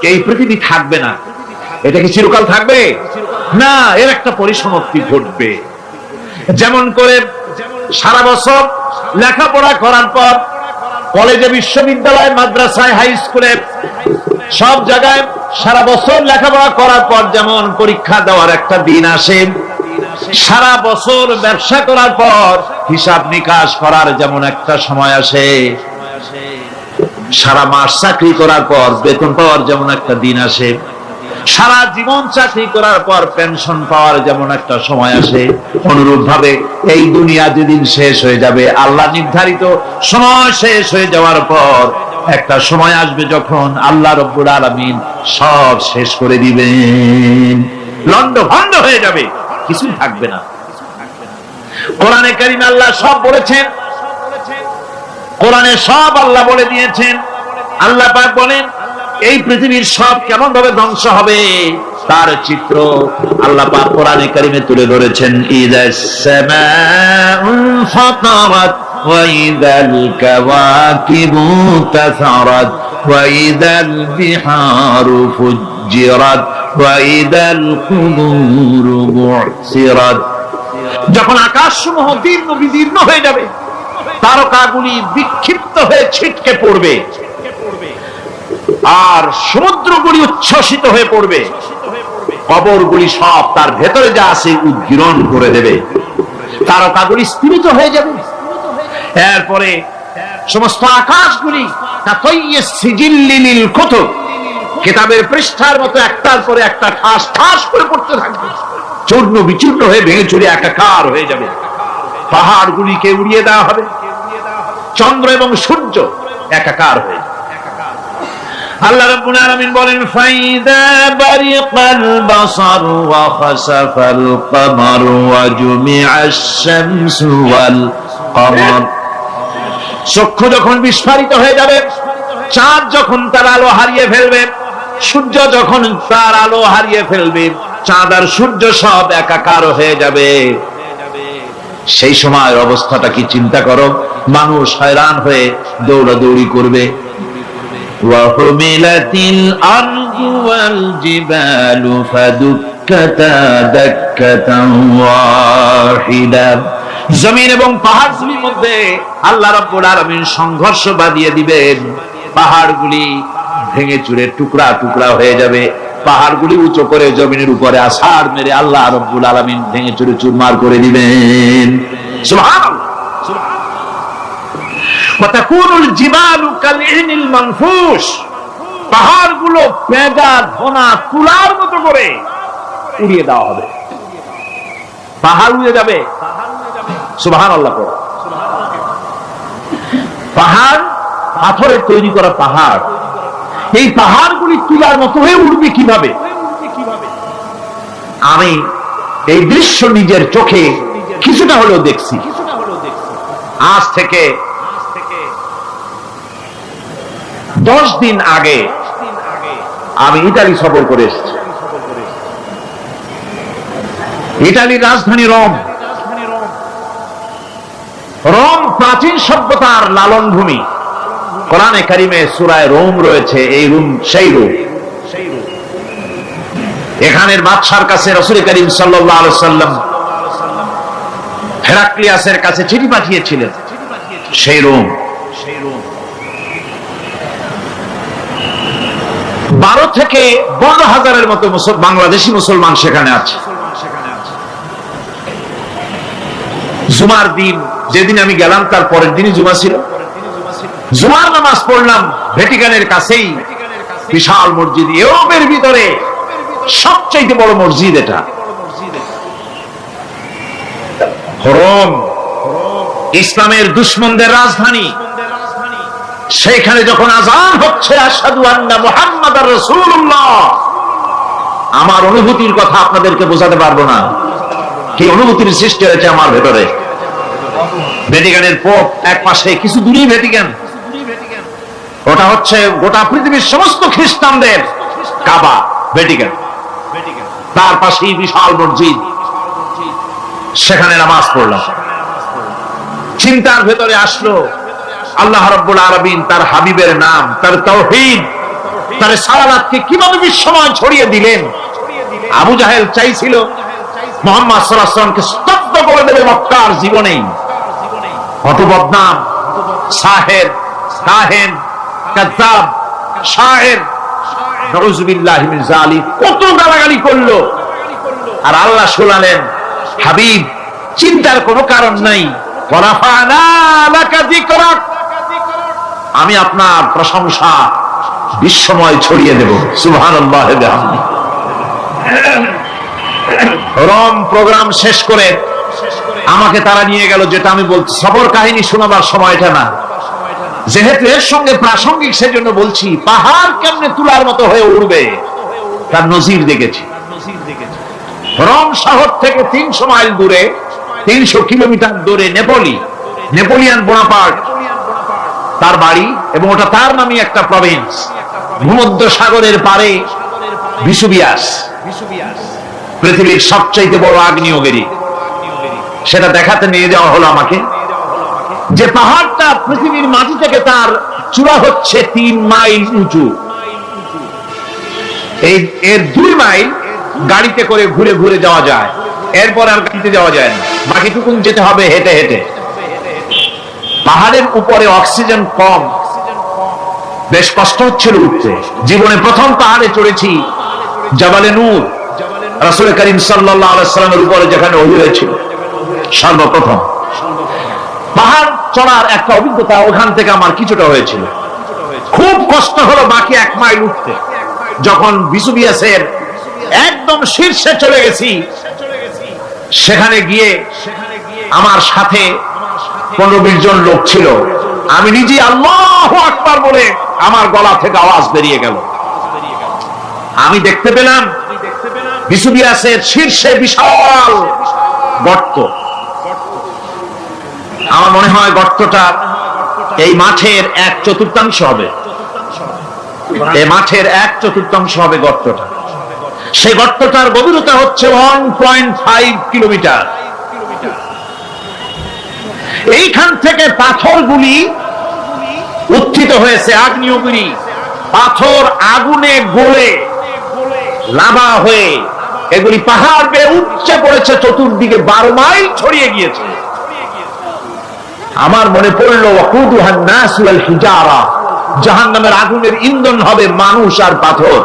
এই পৃথিবী থাকবে না, এটা কি চিরকাল থাকবে? না, এর একটা পরিসমাপ্তি ঘটবে। যেমন করে সারা বছর লেখাপড়া করার পর কলেজে, বিশ্ববিদ্যালয়ে, মাদ্রাসায়, হাই স্কুলে, সব জায়গায় সারা বছর লেখাপড়া করার পর যেমন পরীক্ষা দেওয়ার একটা দিন আসে, সারা বছর ব্যবসা করার পর হিসাব নিকাশ করার যেমন একটা সময় আসে, সারা মাস চাকরি করার পর বেতন পাওয়ার যেমন একটা দিন আসে, সারা জীবন চাকরি করার পর পেনশন পাওয়ার যেমন একটা সময় আসে, অনুরূপ ভাবে এই দুনিয়া যেদিন শেষ হয়ে যাবে, আল্লাহ নির্ধারিত সময় শেষ হয়ে যাওয়ার পর একটা সময় আসবে যখন আল্লাহ রব্বুল আলামিন সব শেষ করে দিবেন, লন্ডভন্ড হয়ে যাবে, কিছুই থাকবে না। কোরআনে কারীমে আল্লাহ সব বলেছেন, কোরআনে সব আল্লাহ বলে দিয়েছেন। আল্লাহ পাক বলেন এই পৃথিবীর সব কেমন ভাবে ধ্বংস হবে তার চিত্র আল্লাহ পাক কোরআনে কারীমে তুলে ধরেছেন। ইযাস সামাউ ফাতারাত ওয়া ইযাল কাওয়াকিবু তাসারাত ওয়া ইযাল বিহারু ফুজ্জিরাত ওয়া ইযাল কুবুরু বু'সিরাত। যখন আকাশসমূহ দীর্ঘ বিদীর্ণ হয়ে যাবে, তারকাগুলি বিক্ষিপ্ত হয়ে ছিটকে পড়বে, আর সমুদ্রগুলি উচ্ছ্বসিত হয়ে পড়বে, কবরগুলি সব তার ভেতরে যা আছে উদ্গীরণ করে দেবে, তারকাগুলি স্থিরিত হয়ে যাবে। এরপরে সমস্ত আকাশগুলি কিতাবের পৃষ্ঠার মতো একটার পরে একটা ঠাস ঠাস করে পড়তে থাকবে, চূর্ণ বিচূর্ণ হয়ে ভেঙে চুরে একাকার হয়ে যাবে। পাহাড়গুলিকে উড়িয়ে দেওয়া হবে, চন্দ্র এবং সূর্য একাকার হয়ে যাবে। আল্লাহ রাব্বুল আলামিন বলেন ফাইদা বারিকাল বাসার ওয়া খাসাফাল কমার ওয়া জুমিআশ শামসু ওয়াল কমার। চক্ষু যখন বিস্ফারিত হয়ে যাবে, চাঁদ যখন তার আলো হারিয়ে ফেলবে, সূর্য যখন তার আলো হারিয়ে ফেলবে, চাঁদ আর সূর্য সব একাকার হয়ে যাবে, সেই সময়ের অবস্থাটা কি চিন্তা করো। মানুষ হয়রান হয়ে দৌড়াদৌড়ি করবে। ওয়াহুমিলাতিল আরদু ওয়াল জিবালু ফাদুক্কাতা দাক্কাতান ওয়াহিদা। জমিন এবং পাহাড়গুলির মধ্যে আল্লাহ রাব্বুল আলামিন সংঘর্ষ বাঁধিয়ে দিবেন, পাহাড়গুলি ভেঙে চুরে টুকরা টুকরা হয়ে যাবে, পাহাড়গুলি উঁচু করে জমিনের উপরে আছাড় মেরে আল্লাহ রাব্বুল আলামিন ভেঙে চুরে চুরমার করে দিবেন। সুবহানাল্লাহ। ওয়াতাকুনুল জিবালু কালইনিল মানফুশ। পাহাড়গুলো পেঁজা ধোনা তুলার মতো করে উড়িয়ে দেওয়া হবে, পাহাড় উড়ে যাবে। সুবহানাল্লাহ। পাহাড় পাথরের তৈরি করা পাহাড়, এই পাহাড়গুলি তুলার মতো হয়ে উঠবে কিভাবে? আমি এই দৃশ্য নিজের চোখে কিছুটা হলেও দেখছি। আজ থেকে 10 দিন আগে আমি ইতালি সফর করে এসেছি। ইতালির রাজধানী রোম। রোম প্রাচীন সভ্যতার লালন ভূমি। কোরআনে কারিমে সূরায়ে রোম রয়েছে, এই রোম সেই রোম। এখানের বাদশার কাছে রাসূল করিম সাল্লাল্লাহু আলাইহি ওয়াসাল্লাম হেরাক্লিয়াসের কাছে চিঠি পাঠিয়েছিলেন, সেই রোম। 12 থেকে 15,000-এর মতো বাংলাদেশি মুসলমান সেখানে আছে। জুমার দিন, যেদিন আমি গেলাম তার পরের দিনই জুমা ছিল। জুমার নামাজ পড়লাম ভ্যাটিকানের কাছেই বিশাল মসজিদ, ইউরোপের ভিতরে সবচেয়ে বড় মসজিদ এটা। রোম ইসলামের দুশমনদের রাজধানী। সেইখানে যখন আযান হচ্ছে আশহাদু আন্না মুহাম্মাদার রাসূলুল্লাহ, আমার অনুভূতির কথা আপনাদেরকে বোঝাতে পারবো না, কি অনুভূতির সৃষ্টি হয়েছে আমার ভেতরে। ভ্যাটিকানের পোপ এক পাশে, কিছু দূরেই ভ্যাটিকান, ওটা হচ্ছে গোটা পৃথিবীর সমস্ত খ্রিস্টানদের কাবা, ভ্যাটিকান। তার পাশেই বিশাল মসজিদ, সেখানে নামাজ পড়লাম। চিন্তার ভেতরে আসলো আল্লাহ রাব্বুল আলামিন তার হাবিবের নাম, তার তাওহীদ, তার সালাতকে কিভাবে বিশ্বময় ছড়িয়ে দিলেন। আবু জাহেল চাইছিল মুহাম্মদ সাল্লাল্লাহু আলাইহি ওয়াসাল্লামকে স্তব্ধ করে দেবে মক্কার জীবনেই। কত বদনাম, সাহের, কাহেন, কাযযাব, শায়ের, নাউযুবিল্লাহি মিন যালিক, কত গালাগালি করলো। আর আল্লাহ শোনালেন, হাবিব চিন্তার কোনো কারণ নাই, ওয়ারাফা'না লাকা যিকরাক, আমি আপনার প্রশংসা বিশ্বময় ছড়িয়ে দেব। সুবহানাল্লাহ ওয়া বিহামদিহি। রোম প্রোগ্রাম শেষ করে আমাকে তারা নিয়ে গেল, যেটা আমি বলছি সফর কাহিনী শোনাবার সময়টা না, যেহেতু এর সঙ্গে প্রাসঙ্গিক সেজন্য বলছি। পাহাড় কেমনে তুলার মতো হয়ে উঠবে তার নজির দেখেছি। রোম শহর থেকে 300 মাইল দূরে, 300 কিলোমিটার দূরে নেপোলিয়ান বোনাপার্ট তার বাড়ি, এবং ওটা তার নামই একটা প্রভিন্স। ভূমধ্য সাগরের পারে ভিসুভিয়াস, পৃথিবীর সবচাইতে বড় আগ্নেয়গিরি, সেটা দেখাতে নিয়ে যাওয়া হলো আমাকে। যে পাহাড়টা পৃথিবীর মাটি থেকে তার চূড়া হচ্ছে 3 মাইল উঁচু, এর 2 মাইল গাড়িতে করে ঘুরে ঘুরে যাওয়া যায়, এরপর আর গাড়িতে যাওয়া যায় না, বাকিটুকুন যেতে হবে হেঁটে হেঁটে। পাহাড়ের উপরে অক্সিজেন কম, বেশ কষ্ট হচ্ছিল উঠতে। জীবনে প্রথম পাহাড়ে চড়েছি জাবালে নূর, রাসূল করিম সাল্লাল্লাহু আলাইহি ওয়াসাল্লামের উপরে যেখানে ওহী হয়েছিল সর্বপ্রথম। পাহাড় চড়ার একটা অভিজ্ঞতা ওখান থেকে আমার কিছুটা হয়েছিল। খুব কষ্ট হলো বাকি 1 মাইল উঠতে। যখন ভিসুভিয়াসের একদম শীর্ষে চলে গেছি, সেখানে গিয়ে আমার সাথে 15-20 জন লোক ছিল। আমি নিজে আল্লাহু আকবার বলে আমার গলা থেকে আওয়াজ বেরিয়ে গেল। আমি দেখতে পেলাম ভিসুভিয়াসের শীর্ষে বিশাল গর্ত। আমার মনে হয় গর্তটা এই মাঠের 1/4 হবে, এই মাঠের 1/4 হবে গর্তটা। সেই গর্তটার গভীরতা হচ্ছে 1.5 কিলোমিটার। এইখান থেকে পাথরগুলি উত্থিত হয়েছে, আগ্নেয়গিরি পাথর আগুনে গলে লাভা হয়ে এগুলি পাহাড় বেয়ে উচ্চে পড়েছে, চতুর্দিকে 12 মাইল ছড়িয়ে গিয়েছে। আমার মনে পড়লো ওয়াকুদুহান নাস ওয়াল হিজারা, জাহান্নামের আগুনের ইন্ধন হবে মানুষ আর পাথর।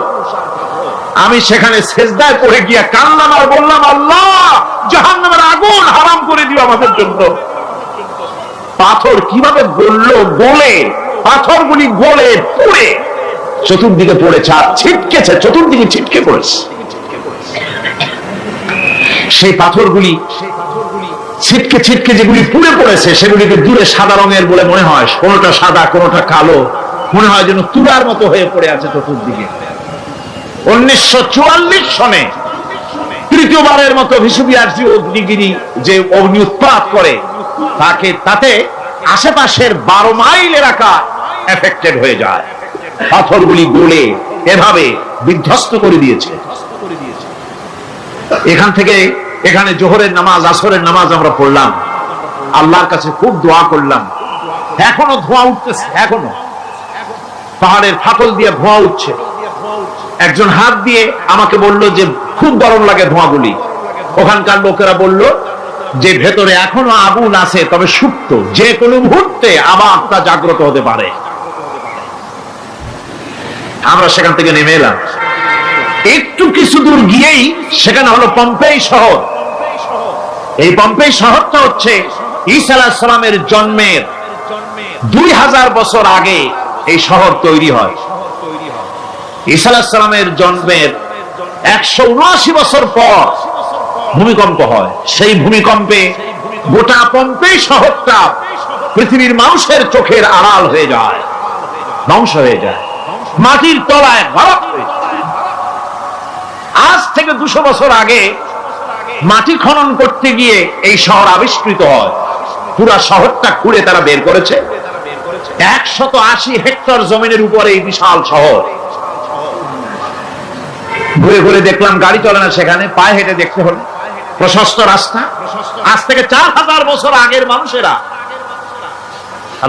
আমি সেখানে সেজদায় পড়ে গিয়ে কান্নাম আর বললাম, আল্লাহ জাহান্নামের আগুন হারাম করে দিও আমাদের জন্য। পাথর কিভাবে গললো, গলে পাথরগুলি গলে পুড়ে চতুর্দিকে পড়েছে, আর ছিটকেছে, চতুর্দিকে ছিটকে পড়েছে। সেই পাথরগুলি ছিটকে ছিটকে যেগুলি পুড়ে পড়েছে, সেগুলিকে দূরে সাদা রঙের বলে মনে হয়, কোনোটা সাদা কোনোটা কালো, মনে হয় যেন তুলার মতো হয়ে পড়ে আছে চতুর্দিকে। 1944 সনে তৃতীয়বারের মতো ভিসুভিয়াস অগ্নিগিরি যে অগ্নি উৎপাত করে, তাতে আশেপাশের 12 মাইল এলাকা এফেক্টেড হয়ে যায়। পাথরগুলি গলে এভাবে বিধ্বস্ত করে দিয়েছে। এখান থেকে এখানে জোহরের নামাজ, আসরের নামাজ আমরা পড়লাম, আল্লাহর কাছে খুব দোয়া করলাম। এখনো ধোঁয়া উঠতেছে, এখনো পাহাড়ের ফাটল দিয়ে ধোঁয়া উঠছে। একজন হাত দিয়ে আমাকে বলল যে খুব গরম লাগে ধোঁয়াগুলি। ওখানকার লোকেরা বলল যে ভেতরে এখনো আগুন আছে, তবে সুপ্ত, যে কোনো মুহূর্তে আবার তা জাগ্রত হতে পারে। আমরা সেখান থেকে নেমে এলাম। একটু কিছু দূর গিয়েই সেখানে হলো পম্পেই শহর। এই পম্পেই শহরটা হচ্ছে ঈসা আলাইহিস সালামের জন্মের 2000 বছর আগে এই শহর তৈরি হয়। ঈসা আলাইহিস সালামের জন্মের 179 বছর পর ভূমিকম্প হয়। সেই ভূমিকম্পে গোটা পম্পেই শহরটা পৃথিবীর মানুষের চোখের আড়াল হয়ে যায়, ধ্বংস হয়ে যায়, মাটির তলায় গরক হয়ে যায়। আজ থেকে 200 বছর আগে মাটি খনন করতে গিয়ে এই শহর আবিষ্কৃত হয়। পুরা শহরটা খুঁড়ে তারা বের করেছে। 180 হেক্টর জমিনের উপরে এই বিশাল শহর। ঘুরে ঘুরে দেখলাম, গাড়ি চলে না সেখানে, পায়ে হেঁটে দেখতে হলো। প্রশস্ত রাস্তা। আজ থেকে 4000 বছর আগের মানুষেরা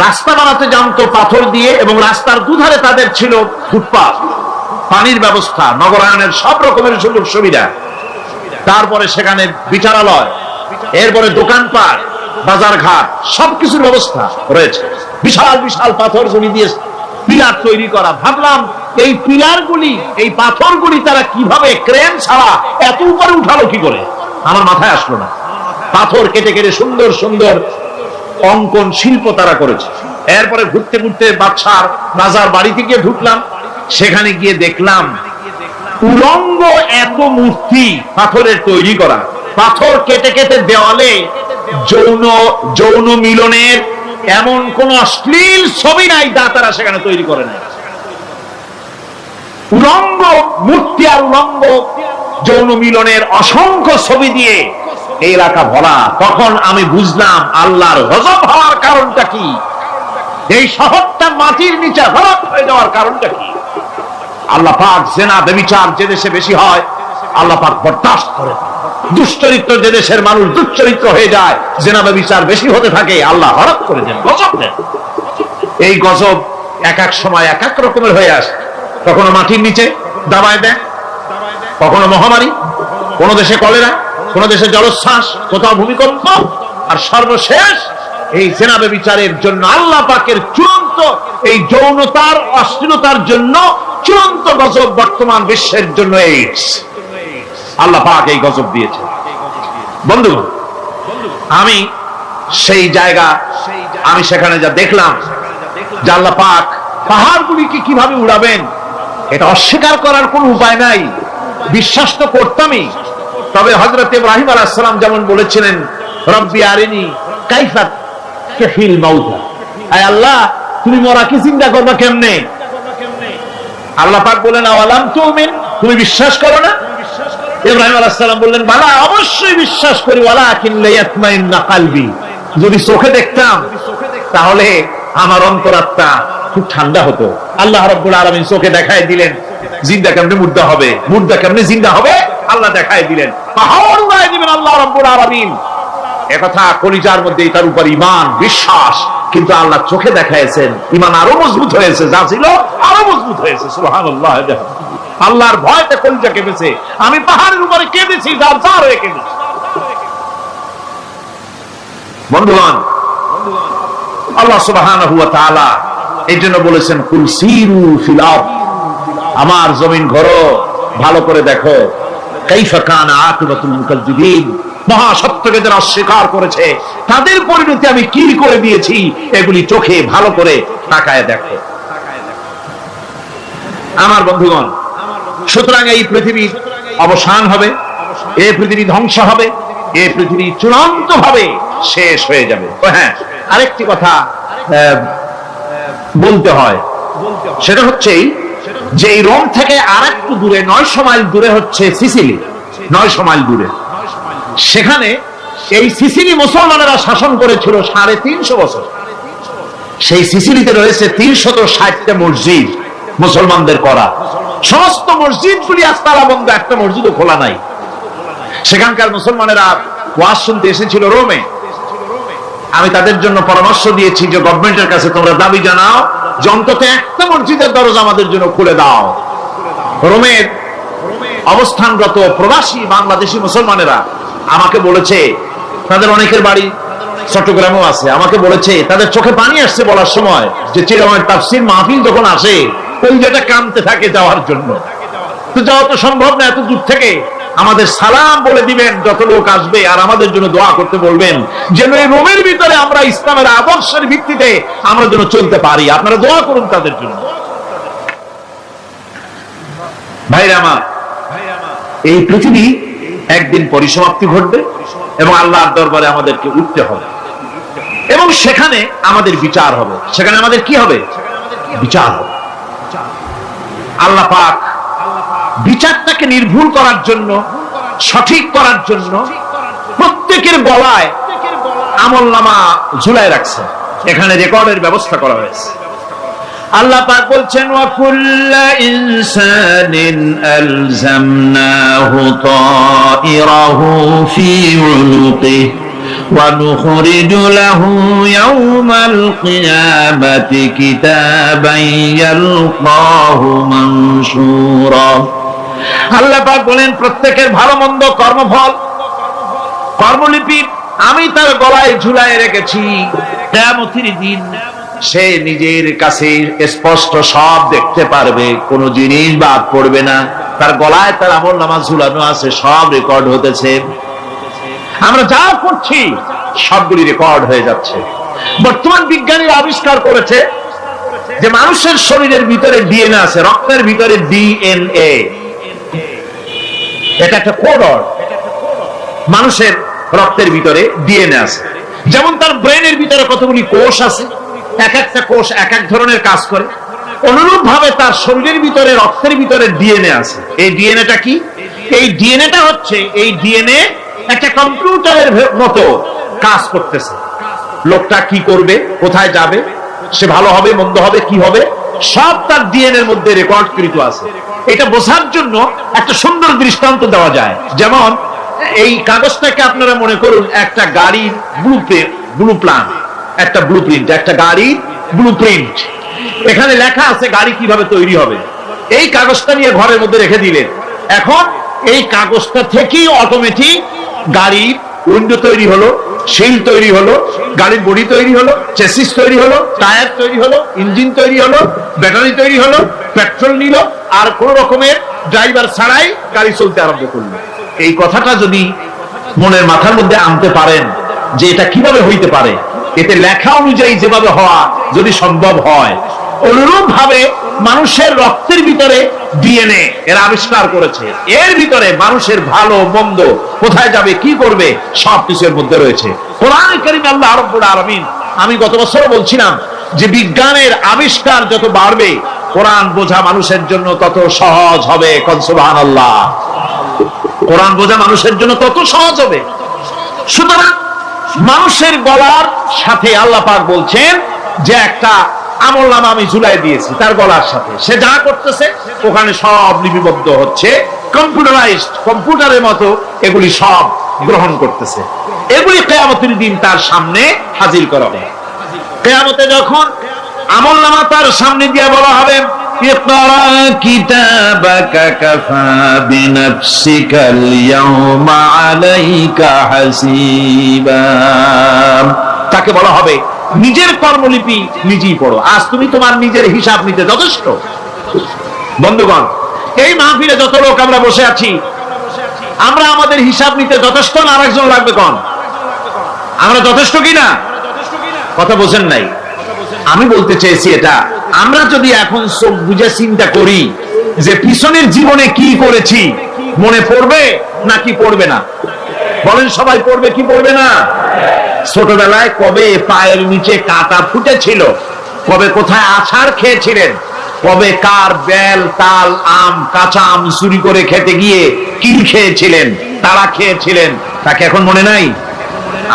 রাস্তা বানাতে জানতো পাথর দিয়ে, এবং রাস্তার দুধারে তাদের ছিল ফুটপাত, পানির ব্যবস্থা, নগরায়নের সব রকমের সুযোগ সুবিধা। তারপরে সেখানে বিচারালয়, এরপরে দোকানপাট, বাজার ঘাট, সবকিছুর ব্যবস্থা রয়েছে। বিশাল বিশাল পাথর জমি দিয়ে পিলার তৈরি করা। ভাবলাম এই পিলারগুলি, এই পাথরগুলি তারা কিভাবে ক্রেন ছাড়া এত উপরে উঠালো কি করে, আমার মাথায় আসলো না। পাথর কেটে কেটে সুন্দর সুন্দর অঙ্কন শিল্প তারা করেছে। এরপরে ঘুরতে ঘুরতে বাদশার রাজার বাড়িতে গিয়ে ঢুকলাম। সেখানে গিয়ে দেখলাম উলঙ্গ এত মূর্তি পাথরের তৈরি করা। পাথর কেটে কেটে দেওয়ালে যৌন মিলনের এমন কোন অশ্লীল ছবি নাই যা তারা সেখানে তৈরি করে না। উলঙ্গ মূর্তি আর উলঙ্গ যৌন মিলনের অসংখ্য ছবি দিয়ে এই এলাকা ভরা। তখন আমি বুঝলাম আল্লাহর গজব হওয়ার কারণটা কি, এই শহরটা মাটির নিচে হরপ হয়ে যাওয়ার কারণটা কি। আল্লাহ পাক জেনা ব্যভিচার যে দেশে বেশি হয় আল্লাহ পাক বরদাস্ত করে। দুশ্চরিত্র যে দেশের মানুষ দুশ্চরিত্র হয়ে যায়, জেনা ব্যভিচার বেশি হতে থাকে, আল্লাহ হরপ করে দেন, গজব দেন। এই গজব এক এক সময় এক এক রকমের হয়ে আসে। কখনো মাটির নিচে দাবায় দেয়, কখনো মহামারী, কোন দেশে কলেরা, কোন দেশে জলোচ্ছ্বাস, কোথাও ভূমিকম্প, আর সর্বশেষ এই জেনা ব্যভিচারের জন্য আল্লাহ পাকের চূড়ান্ত এই যৌনতার অশ্লীলতার জন্য চূড়ান্ত গজব বর্তমান বিশ্বের জন্য এইডস। আল্লাহ পাক এই গজব দিয়েছে। বন্ধুগণ, আমি সেই জায়গা, আমি সেখানে যা দেখলাম যে আল্লাহ পাক পাহাড়গুলিকে কিভাবে উড়াবেন, এটা অস্বীকার করার কোন উপায় নাই। বিশ্বাস তো করতামই। তবে হযরত ইব্রাহিম আলাইহিস সালাম যেমন বলেছিলেন, রব্বি আরিনি কাইফা তুহিল মাউতা, আয় আল্লাহ তুমি মরা কি চিন্তা করবা কেমনে। আল্লাহ পাক বলেন, আওয়ালাম তুমিন, তুমি বিশ্বাস করো না। ইব্রাহিম আলাইহিস সালাম বললেন, বালা, অবশ্যই বিশ্বাস করি, ওয়ালাকিন লিয়াতমাইন্না কলবি, যদি চোখে দেখতাম তাহলে আমার অন্তরাত্মা খুব ঠান্ডা হতো। আল্লাহ রাব্বুল আলামিন চোখে দেখায় দিলেন জিন্দা কেমনে মুর্দা হবে, মুর্দা কেমনে জিন্দা হবে, আল্লাহ দেখায় দিলেন। পাহাড় উড়ায় দিবেন আল্লাহ রাব্বুল আলামিন। একথা কলিজার মধ্যে তার উপর ঈমান, বিশ্বাস, কিন্তু আল্লাহ চোখে দেখাইছেন, ঈমান আরো মজবুত হয়েছে, যা ছিল আরো মজবুত হয়েছে। সুবহানাল্লাহ। আল্লাহর ভয়তে কলিজা কেঁপেছে। আমি পাহাড়ের উপরে কেঁদেছি, জার হয়ে কেঁদেছি। বন্ধুগণ, আল্লাহ সুবহানাহু ওয়া তাআলা এই জন্য বলেছেন, কুল সিরু ফিল আরদ, আমার জমিন ঘোরো, ভালো করে দেখো, কাইফা কানা আকিবাতুল মুকাজ্জিবিন, মহা সত্যকে যারা অস্বীকার করেছে তাদের পরিণতি আমি কি করে দিয়েছি, এগুলি চোখে ভালো করে তাকায় দেখো। আমার বন্ধুগণ, সুতরাং এই পৃথিবীর অবসান হবে, এই পৃথিবী ধ্বংস হবে, এই পৃথিবী চূড়ান্ত ভাবে শেষ হয়ে যাবে। হ্যাঁ, আরেকটি কথা বলতে হয়, সেটা হচ্ছে যে এই রোম থেকে আর একটু দূরে 900 মাইল দূরে হচ্ছে সিসিলি। 900 মাইল দূরে, সেখানে এই সিসিলি মুসলমানেরা শাসন করেছিল 350 বছর। সেই সিসিলিতে রয়েছে 360টা মসজিদ মুসলমানদের করা। সমস্ত মসজিদগুলি আজ তালা বন্ধ, একটা মসজিদও খোলা নাই। সেখানকার মুসলমানেরা ওয়াজ শুনতে এসেছিল রোমে। আমি তাদের জন্য পরামর্শ দিয়েছি যে গভর্নমেন্টের কাছে তোমরা দাবি জানাও যে অন্তত একটা মসজিদের দরজা আমাদের জন্য খুলে দাও। রোমের অবস্থানরত প্রবাসী বাংলাদেশি মুসলমানেরা আমাকে বলেছে, তাদের অনেকের বাড়ি চট্টগ্রামেও আছে, আমাকে বলেছে তাদের চোখে পানি আসছে বলার সময় যে চিরামের তাফসীর মাহফিল যখন আসে ওই যেটা কামতে থাকে যাওয়ার জন্য। তো যাওয়া তো সম্ভব না এত দূর থেকে, আমাদের সালাম বলে দিবেন যত লোক আসবে, আর আমাদের জন্য দোয়া করতে বলবেন যেন এই রোমের ভিতরে আমরা ইসলামের আদর্শের ভিত্তিতে আমরা যেন চলতে পারি। আপনারা দোয়া করুন তাদের জন্য। ভাইরা আমার, এই পৃথিবী একদিন পরিসমাপ্তি ঘটবে এবং আল্লাহর দরবারে আমাদেরকে উঠতে হবে এবং সেখানে আমাদের বিচার হবে। সেখানে আমাদের কি হবে? বিচার হবে। আল্লাহ পাক বিচারটাকে নির্ভুল করার জন্য, সঠিক করার জন্য প্রত্যেকের গলায় আমলনামা ঝুলায় রাখছে, এখানে রেকর্ডের ব্যবস্থা করা হয়েছে। আল্লাহ পাক বলছেন ওয়া কুল্লা ইনসানিন আলজামনাহু তাইরাহু ফি উনুকিহি ওয়া নুখরিজু লাহু ইয়াওমাল কিয়ামাতি কিতাবান ইয়ালকাহু মানশুরা। আল্লাহ পাক বলেন প্রত্যেকের ভালো মন্দ কর্মফল, কর্মলিপি আমি তার গলায় ঝুলায় রেখেছি। কিয়ামতের দিন সে নিজের কাছে স্পষ্ট সব দেখতে পারবে, কোন জিনিস বাদ পড়বে না। তার গলায় তার আমলনামা ঝুলানো আছে, সব রেকর্ড হতেছে। আমরা যা করছি সবগুলি রেকর্ড হয়ে যাচ্ছে। বর্তমান বিজ্ঞানীরা আবিষ্কার করেছে যে মানুষের শরীরের ভিতরে ডিএনএ আছে, রক্তের ভিতরে ডিএনএ, এটা একটা কোড। মানুষের রক্তের ভিতরে ডিএনএ আছে, যেমন তার ব্রেনের ভিতরে কতগুলি কোষ আছে, এক একটা কোষ এক এক ধরনের কাজ করে। অনুরূপ ভাবে তার শরীরের ভিতরে, রক্তের ভিতরে ডিএনএ আছে। এই ডিএনএটা কি? এই ডিএনএটা হচ্ছে, এই ডিএনএ একটা কম্পিউটারের মতো কাজ করতেছে। লোকটা কি করবে, কোথায় যাবে, সে ভালো হবে মন্দ হবে কি হবে, সব তার ডিএনএ এর মধ্যে রেকর্ডকৃত আছে। এটা বোঝার জন্য একটা সুন্দর দৃষ্টান্ত দেওয়া যায়। যেমন এই কাগজটাকে আপনারা মনে করুন একটা গাড়ির একটা ব্লুপ্রিন্ট, একটা গাড়ির ব্লুপ্রিন্ট। এখানে লেখা আছে গাড়ি কিভাবে তৈরি হবে। এই কাগজটা নিয়ে ঘরের মধ্যে রেখে দিলেন, এখন এই কাগজটা থেকেই অটোমেটিক গাড়ির উইন্ডো তৈরি হলো, শিল তৈরি হলো, গাড়ির বডি তৈরি হলো, চেসিস তৈরি হলো, টায়ার তৈরি হলো, ইঞ্জিন তৈরি হলো, ব্যাটারি তৈরি হলো, পেট্রোল নিল, আর কোন রকমের ড্রাইভার ছাড়াই গাড়ি চলতে আরম্ভ করলো। এই কথাটা যদি মনের মাথার মধ্যে আনতে পারেন যে এটা কিভাবে হইতে পারে, এতে লেখা অনুযায়ী যেভাবে হওয়া যদি সম্ভব হয়, অনুরূপ ভাবে মানুষের রক্তের ভিতরে ডিএনএ এর আবিষ্কার করেছে। এর ভিতরে মানুষের ভালো মন্দ, কোথায় যাবে কি করবে, সবকিছু এর মধ্যে রয়েছে। কোরআনে কারীমে আল্লাহ রাব্বুল আলামিন, আমি গত বছর বলছিলাম যে বিজ্ঞানের আবিষ্কার যত বাড়বে কোরআন বোঝা মানুষের জন্য তত সহজ হবে। কোন সুবহানাল্লাহ। কোরআন বোঝা মানুষের জন্য তত সহজ হবে। সুতরাং মানুষের গলার সাথে আল্লাহ পাক বলছেন যে একটা আমলনামা আমি ঝুলাই দিয়েছি তার গলার সাথে, সে যা করতেছে ওখানে সব লিপিবদ্ধ হচ্ছে, কম্পিউটারাইজড, কম্পিউটারের মতো এগুলি সব গ্রহণ করতেছে। এগুলি কিয়ামতের দিন তার সামনে হাজির করা হবে। কিয়ামতে যখন আমলনামা তার সামনে দিয়ে বলা হবে ইকরা কিতাবাকা কাফা বিনাফসিকাল ইয়াওমা আলাইকা হাসিবা, তাকে বলা হবে নিজের কর্মলিপি নিজেই পড়ো, আজ তুমি তোমার নিজের হিসাব নিতে যথেষ্ট। বন্ধুগণ, এই মাহফিলে যত লোক আমরা বসে আছি, আমরা আমাদের হিসাব নিতে যথেষ্ট না আরেকজন লাগবে? কোন আমরা যথেষ্ট কিনা? কথা বোঝেন নাই। আমি বলতে চেয়েছি এটা, আমরা যদি এখন চোখ বুঝে চিন্তা করি যে পিছনের জীবনে কি করেছি, মনে পড়বে নাকি পড়বে না? বলেন সবাই, পড়বে কি পড়বে না? ছোটবেলায় কবে পায়ের নিচে কাঁটা ফুটেছিল, কবে কোথায় আছাড় খেয়েছিলেন, কবে কার বেল, তাল, আম, কাঁচা আম চুরি করে খেতে গিয়ে কিল খেয়েছিলেন, তারা খেয়েছিলেন, তাকে এখন মনে নাই?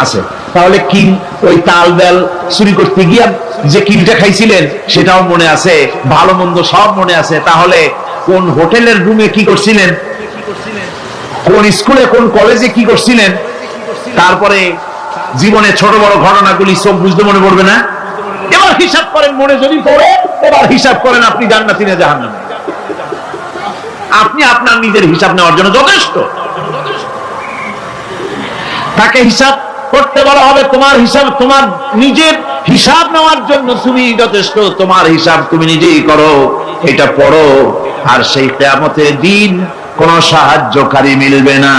আছে। তাহলে কিল, ওই তাল বেল চুরি করতে গিয়ে যে কিলটা খাইছিলেন সেটাও মনে আছে, ভালো মন্দ সব মনে আছে। তাহলে কোন হোটেলের রুমে কি করছিলেন, কোন স্কুলে কোন কলেজে কি করছিলেন, তারপরে জীবনে ছোট বড় ঘটনাগুলি সব বুঝতে মনে পড়বে না? এবার হিসাব করেন, মনে যদি পড়ে এবার হিসাব করেন আপনি জান্নাতি না জাহান্নামী। আপনি আপনার নিজের হিসাব নেওয়ার জন্য যথেষ্ট। তাকে হিসাব করতে বলা হবে, তোমার হিসাব, তোমার নিজের হিসাব নেওয়ার জন্য তুমি যথেষ্ট, তোমার হিসাব তুমি নিজেই করো, এটা পড়ো। আর সেই কিয়ামতের দিন কোন সাহায্যকারী মিলবে না।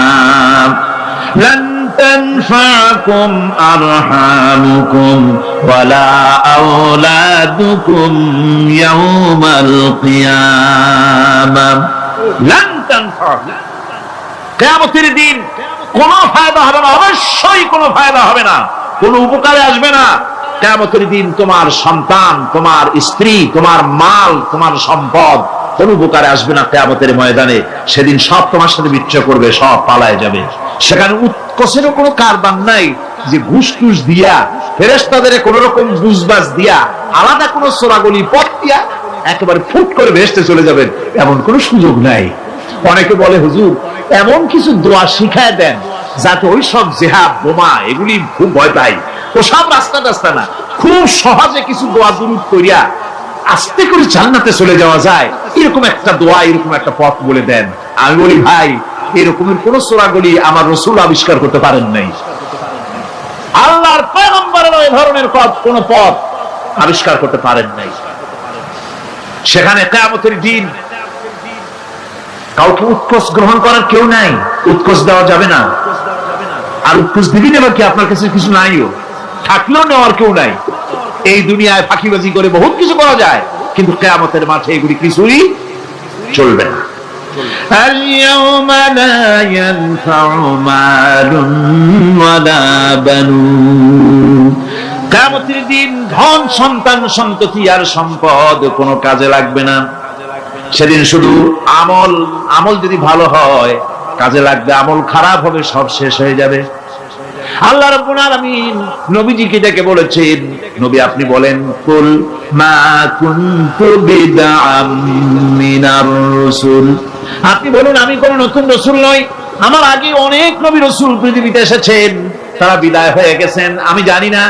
লান তানফাকুম আরহামুকুম ওয়ালা আওলাদুকুম ইয়াউমাল কিয়ামাহ। লান তানফাকুম, কিয়ামতের দিন কোনো ফায়দা হবে না, অবশ্যই কোনো ফায়দা হবে না, কোনো উপকারে আসবে না। কিয়ামতের দিন তোমার সন্তান, তোমার স্ত্রী, তোমার মাল, তোমার সম্পদ কোন উপকারে আসবে না। কিয়ামতের ময়দানে সেদিন সব তোমার সাথে বিচ্ছেদ করবে, সব পালায় যাবে। সেখানে উৎকোষেরও কোনো কারবার নাই যে ঘুষ টুস দিয়া, ফেরেশতাদের কোন রকম বুঝবাজ দিয়া, আলাদা কোনো সোরাগলি পথ দিয়া একেবারে ফুট করে ভেস্তে চলে যাবেন, এমন কোনো সুযোগ নাই। অনেকে বলে হুজুর এমন কিছু দোয়া শিখায় দেন যাতে ওই সব জেহাদ বোমা এগুলি খুব ভয় পাই, ও সব রাস্তা রাস্তা না, খুব সহজে কিছু দোয়া দুরূদ করিয়া আস্তে করে জান্নাতে চলে যাওয়া যায়, এরকম একটা দোয়া, এরকম একটা পথ বলে দেন। আমি বলি ভাই, এরকমের কোন সূরাগুলি আমার রাসূল আবিষ্কার করতে পারেন নাই, আল্লাহর পয়গম্বরের ওই ধরনের কোন পথ আবিষ্কার করতে পারেন নাই। সেখানে কিয়ামতের দিন কাউকে উৎকোষ গ্রহণ করার কেউ নাই, উৎকোষ দেওয়া যাবে না। আর উৎকোষ দিবি না কি, আপনার কাছে কিছু নাইও, থাকলেও নেওয়ার কেউ নাই। এই দুনিয়ায় ফাঁকিবাজি করে বহুত কিছু করা যায়, কিন্তু কিয়ামতের মাঠে এগুলি কিছুই চলবে না। اليوم لا ينفع مال ولا بنون। কিয়ামতের দিন ধন সন্তান সন্ততি আর সম্পদ কোনো কাজে লাগবে না। সেদিন শুধু আমল যদি ভালো হয় কাজে লাগবে, আমল খারাপ হবে সব শেষ হয়ে যাবে। আল্লাহ রাব্বুল আলামিন নবীজিকে ডেকে বলেছেন, নবী আপনি বলেন, কুল মা কুনতু বিদআম মিনার রাসূল, আপনি বলুন আমি কোন নতুন রাসূল নই, আমার আগে অনেক নবী রাসূল পৃথিবীতে এসেছেন, তারা বিদায় হয়ে গেছেন, আমি জানি না